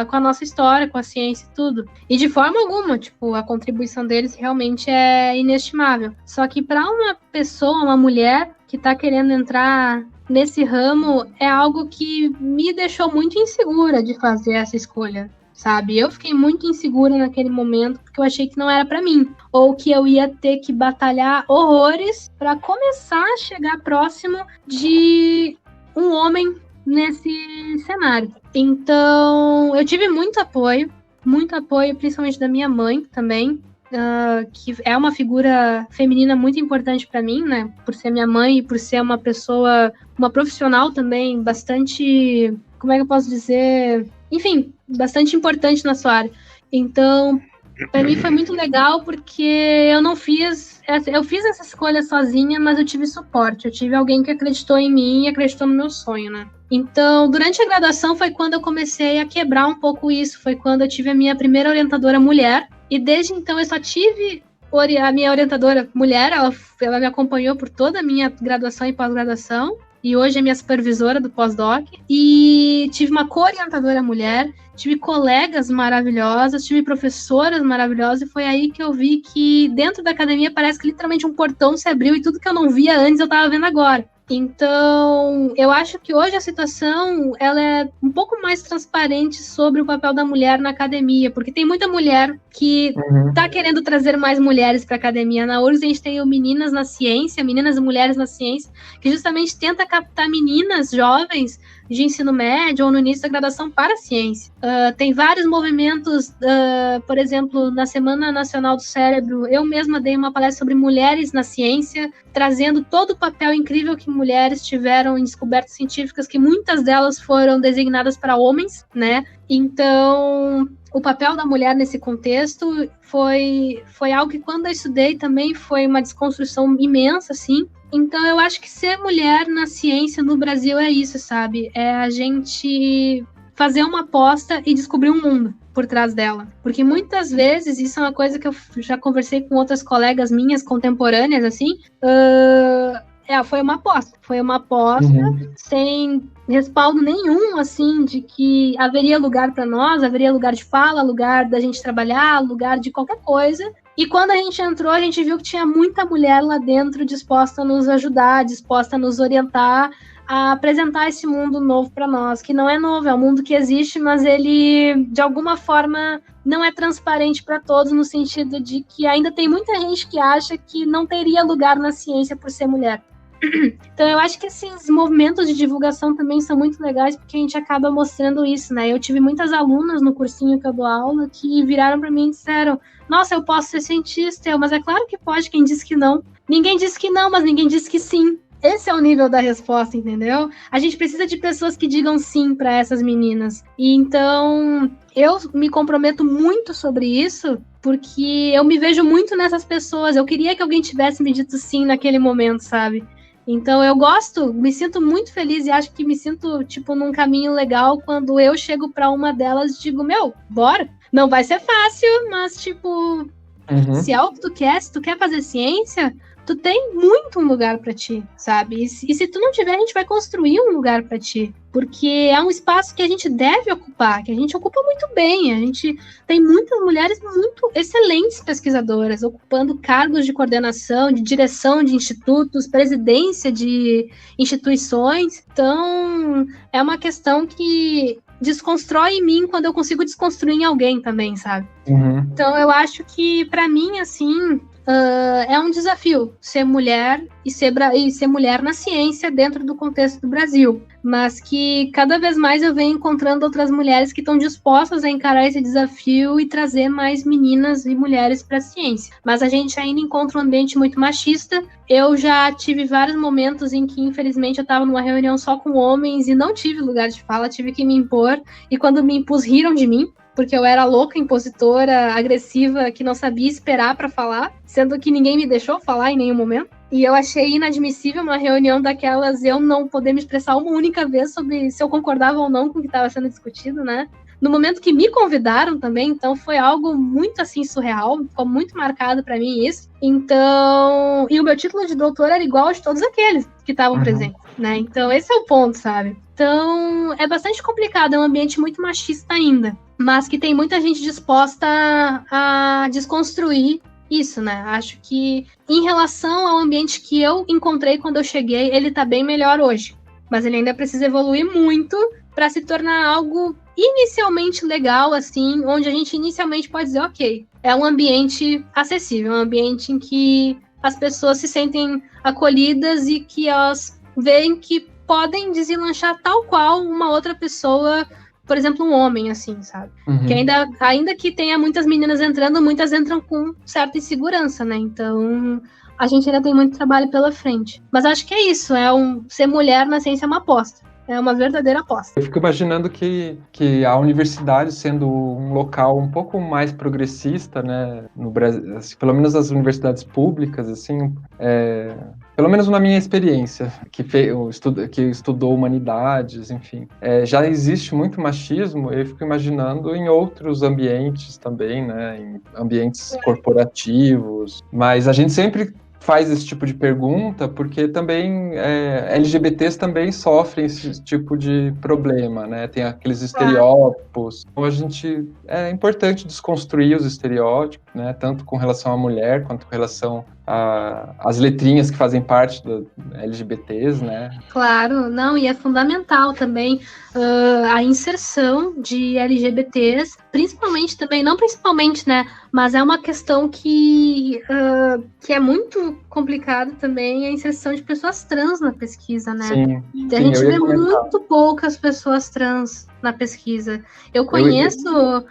com a nossa história, com a ciência e tudo. E de forma alguma, tipo, a contribuição deles realmente é inestimável. Só que para uma pessoa, uma mulher que tá querendo entrar nesse ramo, é algo que me deixou muito insegura de fazer essa escolha, sabe? Eu fiquei muito insegura naquele momento, porque eu achei que não era pra mim, ou que eu ia ter que batalhar horrores pra começar a chegar próximo de um homem nesse cenário. Então, eu tive muito apoio, principalmente da minha mãe também. que é uma figura feminina muito importante para mim, né? Por ser minha mãe e por ser uma pessoa, uma profissional também bastante, como é que eu posso dizer? Enfim, bastante importante na sua área. Então, para mim foi muito legal porque eu fiz essa escolha sozinha, mas eu tive suporte. Eu tive alguém que acreditou em mim e acreditou no meu sonho, né? Então, durante a graduação foi quando eu comecei a quebrar um pouco isso. Foi quando eu tive a minha primeira orientadora mulher. E desde então eu só tive a minha orientadora mulher. Ela me acompanhou por toda a minha graduação e pós-graduação. E hoje é minha supervisora do pós-doc. E tive uma co-orientadora mulher. Tive colegas maravilhosas, tive professoras maravilhosas, e foi aí que eu vi que dentro da academia parece que literalmente um portão se abriu e tudo que eu não via antes eu tava vendo agora. Então, eu acho que hoje a situação ela é um pouco mais transparente sobre o papel da mulher na academia, porque tem muita mulher que tá querendo trazer mais mulheres para a academia. Na URGS a gente tem o Meninas na Ciência, Meninas e Mulheres na Ciência, que justamente tenta captar meninas jovens de ensino médio ou no início da graduação para a ciência. Tem vários movimentos, por exemplo, na Semana Nacional do Cérebro, eu mesma dei uma palestra sobre mulheres na ciência, trazendo todo o papel incrível que mulheres tiveram em descobertas científicas, que muitas delas foram designadas para homens, né? Então, o papel da mulher nesse contexto foi algo que, quando eu estudei, também foi uma desconstrução imensa, assim. Então, eu acho que ser mulher na ciência no Brasil é isso, sabe? É a gente fazer uma aposta e descobrir um mundo por trás dela. Porque muitas vezes, isso é uma coisa que eu já conversei com outras colegas minhas contemporâneas, assim, foi uma aposta. Foi uma aposta sem respaldo nenhum, assim, de que haveria lugar para nós, haveria lugar de fala, lugar da gente trabalhar, lugar de qualquer coisa. E quando a gente entrou, a gente viu que tinha muita mulher lá dentro disposta a nos ajudar, disposta a nos orientar, a apresentar esse mundo novo para nós, que não é novo, é um mundo que existe, mas ele, de alguma forma, não é transparente para todos, no sentido de que ainda tem muita gente que acha que não teria lugar na ciência por ser mulher. Então, eu acho que esses movimentos de divulgação também são muito legais, porque a gente acaba mostrando isso, né? Eu tive muitas alunas no cursinho que eu dou aula que viraram para mim e disseram: nossa, eu posso ser cientista, mas é claro que pode, quem disse que não? Ninguém disse que não, mas ninguém disse que sim. Esse é o nível da resposta, entendeu? A gente precisa de pessoas que digam sim para essas meninas. E então, eu me comprometo muito sobre isso, porque eu me vejo muito nessas pessoas. Eu queria que alguém tivesse me dito sim naquele momento, sabe? Então eu gosto, me sinto muito feliz e acho que me sinto, tipo, num caminho legal quando eu chego pra uma delas e digo: meu, bora! Não vai ser fácil, mas, tipo, se é o que tu quer, se tu quer fazer ciência, tu tem muito um lugar pra ti, sabe? E se tu não tiver, a gente vai construir um lugar pra ti. Porque é um espaço que a gente deve ocupar, que a gente ocupa muito bem. A gente tem muitas mulheres muito excelentes pesquisadoras, ocupando cargos de coordenação, de direção de institutos, presidência de instituições. Então, é uma questão que desconstrói em mim quando eu consigo desconstruir em alguém também, sabe? Então, eu acho que, pra mim, assim, é um desafio ser mulher e ser mulher na ciência dentro do contexto do Brasil. Mas que cada vez mais eu venho encontrando outras mulheres que estão dispostas a encarar esse desafio e trazer mais meninas e mulheres para a ciência. Mas a gente ainda encontra um ambiente muito machista. Eu já tive vários momentos em que, infelizmente, eu estava numa reunião só com homens e não tive lugar de fala, tive que me impor. E quando me impus, riram de mim, porque eu era louca, impositora, agressiva, que não sabia esperar para falar, sendo que ninguém me deixou falar em nenhum momento. E eu achei inadmissível uma reunião daquelas eu não poder me expressar uma única vez sobre se eu concordava ou não com o que estava sendo discutido, né? No momento que me convidaram também, então foi algo muito, assim, surreal, ficou muito marcado para mim isso. Então, e o meu título de doutor era igual de todos aqueles que estavam presentes, né? Então, esse é o ponto, sabe? Então, é bastante complicado, é um ambiente muito machista ainda, mas que tem muita gente disposta a desconstruir isso, né? Acho que, em relação ao ambiente que eu encontrei quando eu cheguei, ele tá bem melhor hoje. Mas ele ainda precisa evoluir muito para se tornar algo inicialmente legal, assim, onde a gente inicialmente pode dizer, ok, é um ambiente acessível, um ambiente em que as pessoas se sentem acolhidas e que elas veem que podem deslanchar tal qual uma outra pessoa por exemplo, um homem, assim, sabe? Uhum. Que ainda que tenha muitas meninas entrando, muitas entram com certa insegurança, né? Então, a gente ainda tem muito trabalho pela frente. Mas acho que é isso, ser mulher na ciência é uma aposta. É uma verdadeira aposta. Eu fico imaginando que a universidade, sendo um local um pouco mais progressista, né, no Brasil, assim, pelo menos as universidades públicas, assim, pelo menos na minha experiência, que estudou humanidades, enfim, já existe muito machismo. Eu fico imaginando em outros ambientes também, né, em ambientes corporativos, mas a gente sempre faz esse tipo de pergunta porque também LGBTs também sofrem esse tipo de problema, né? Tem aqueles estereótipos. Então é importante desconstruir os estereótipos, né? Tanto com relação à mulher quanto com relação às letrinhas que fazem parte do LGBTs, né? Claro, não, e é fundamental também a inserção de LGBTs, principalmente também, não principalmente, né? Mas é uma questão que é muito complicada também, a inserção de pessoas trans na pesquisa, né? Sim, a gente vê muito poucas pessoas trans na pesquisa. Eu conheço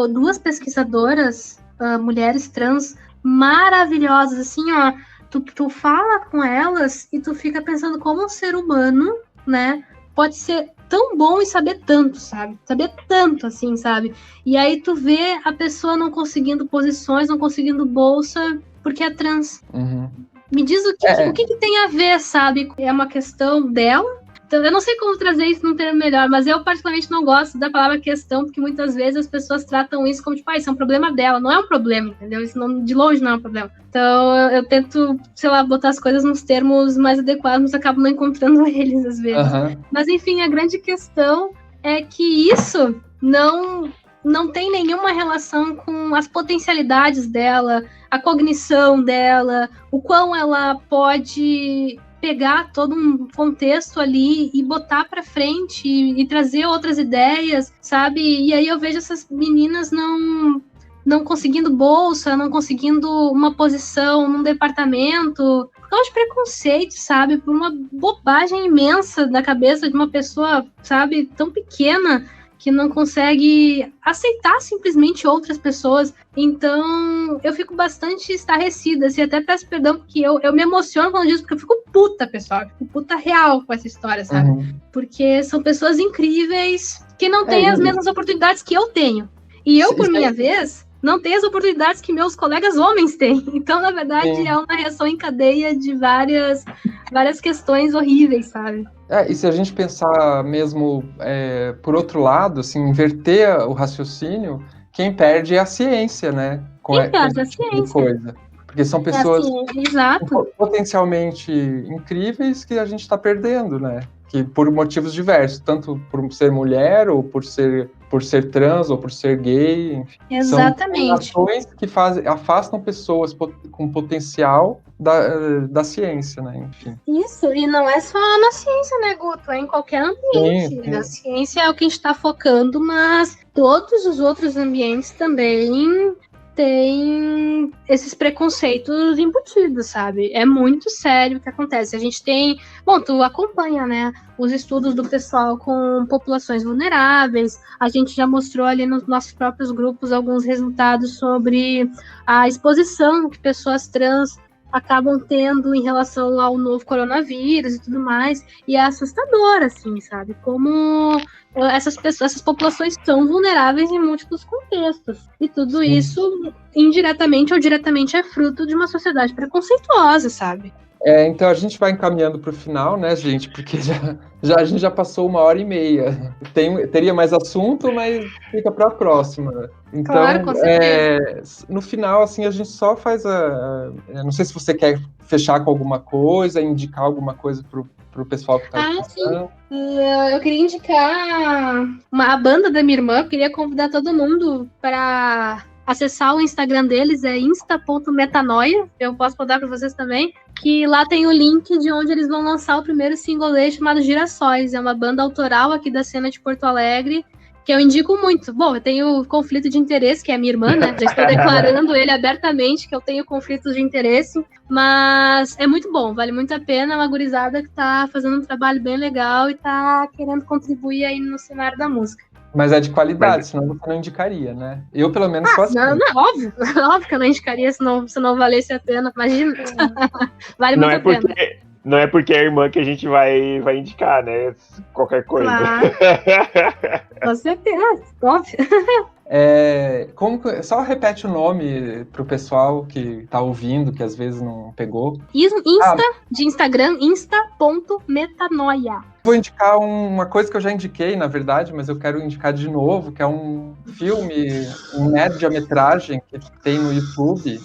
duas pesquisadoras, mulheres trans, maravilhosas, assim, ó. Tu fala com elas e tu fica pensando como um ser humano, né, pode ser tão bom e saber tanto, sabe? Saber tanto, assim, sabe? E aí tu vê a pessoa não conseguindo posições, não conseguindo bolsa, porque é trans. Uhum. Me diz o que tem a ver, sabe? É uma questão dela? Então, eu não sei como trazer isso num termo melhor, mas eu particularmente não gosto da palavra questão, porque muitas vezes as pessoas tratam isso como, tipo, isso é um problema dela. Não é um problema, entendeu? Isso não, de longe não é um problema. Então, eu tento, sei lá, botar as coisas nos termos mais adequados, mas acabo não encontrando eles, às vezes. Uhum. Mas, enfim, a grande questão é que isso não tem nenhuma relação com as potencialidades dela, a cognição dela, o quão ela pode pegar todo um contexto ali e botar pra frente e trazer outras ideias, sabe? E aí eu vejo essas meninas não conseguindo bolsa, não conseguindo uma posição num departamento, por causa de preconceito, sabe? Por uma bobagem imensa na cabeça de uma pessoa, sabe, tão pequena, que não consegue aceitar simplesmente outras pessoas. Então, eu fico bastante estarrecida, assim, até peço perdão, porque eu me emociono quando eu digo, porque eu fico puta, pessoal, eu fico puta real com essa história, sabe? Uhum. Porque são pessoas incríveis que não têm as mesmas oportunidades que eu tenho. E eu, por minha vez, não tenho as oportunidades que meus colegas homens têm. Então, na verdade, é uma reação em cadeia de várias questões horríveis, sabe? E se a gente pensar mesmo por outro lado, assim, inverter o raciocínio, quem perde é a ciência, né? Quem perde é a ciência. Coisa. Porque são pessoas exato, potencialmente incríveis que a gente está perdendo, né? Que por motivos diversos, tanto por ser mulher, ou por ser trans, ou por ser gay, enfim. Exatamente. São ações que afastam pessoas com potencial da ciência, né? Enfim. Isso, e não é só na ciência, né, Guto? É em qualquer ambiente. Sim. A ciência é o que a gente está focando, mas todos os outros ambientes também têm esses preconceitos embutidos, sabe? É muito sério o que acontece. A gente tem... Bom, tu acompanha, né, os estudos do pessoal com populações vulneráveis. A gente já mostrou ali nos nossos próprios grupos alguns resultados sobre a exposição que pessoas trans acabam tendo em relação ao novo coronavírus e tudo mais, e é assustador, assim, sabe, como essas populações são vulneráveis em múltiplos contextos, e tudo isso, indiretamente ou diretamente, é fruto de uma sociedade preconceituosa, sabe? Então a gente vai encaminhando para o final, né, gente, porque a gente já passou 1h30. Teria mais assunto, mas fica para a próxima. Então, claro, com certeza. No final, assim, a gente só faz não sei se você quer fechar com alguma coisa, indicar alguma coisa pro pessoal que está escutando. Sim. Eu queria indicar a banda da minha irmã, eu queria convidar todo mundo para acessar o Instagram deles, é insta.metanoia, eu posso mandar para vocês também, que lá tem o link de onde eles vão lançar o primeiro single deles chamado Girassóis, é uma banda autoral aqui da cena de Porto Alegre, que eu indico muito. Bom, eu tenho conflito de interesse, que é a minha irmã, né? Já estou declarando ele abertamente que eu tenho conflitos de interesse, mas é muito bom, vale muito a pena. É uma gurizada que tá fazendo um trabalho bem legal e tá querendo contribuir aí no cenário da música. Mas é de qualidade, Mas- senão você não indicaria, né? Eu, pelo menos, sou assim. Não, óbvio. Óbvio que eu não indicaria se não valesse a pena. Imagina. Vale Não muito é a pena. porque. Não é porque é a irmã que a gente vai indicar, né? Qualquer coisa. Claro. Com certeza, óbvio. Só repete o nome pro pessoal que tá ouvindo, que às vezes não pegou. De Instagram, insta.metanoia. Vou indicar uma coisa que eu já indiquei, na verdade, mas eu quero indicar de novo, que é um filme, um média-metragem que tem no YouTube,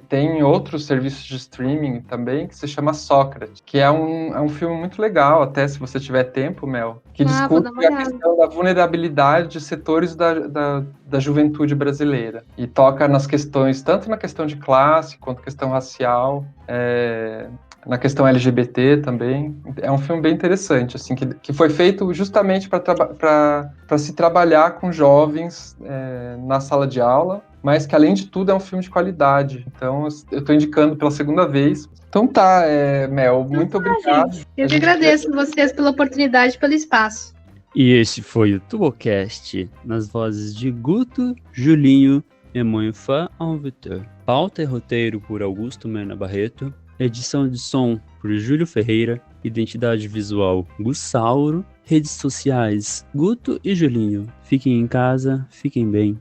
tem em outros serviços de streaming também, que se chama Sócrates, que é um filme muito legal, até se você tiver tempo, Mel, que Vou discute dar uma a olhada. questão da vulnerabilidade de setores da juventude brasileira. E toca nas questões, tanto na questão de classe, quanto questão racial, na questão LGBT também. É um filme bem interessante, assim, que foi feito justamente para se trabalhar com jovens na sala de aula, mas que, além de tudo, é um filme de qualidade. Então, eu estou indicando pela segunda vez. Então tá, Mel, muito obrigado. Gente, eu que agradeço vocês pela oportunidade, pelo espaço. E esse foi o Tubocast, nas vozes de Guto, Julinho e Moinfã Vitor. Pauta e roteiro por Augusto Mena Barreto. Edição de som por Júlio Ferreira. Identidade visual Gussauro. Redes sociais Guto e Julinho. Fiquem em casa, fiquem bem.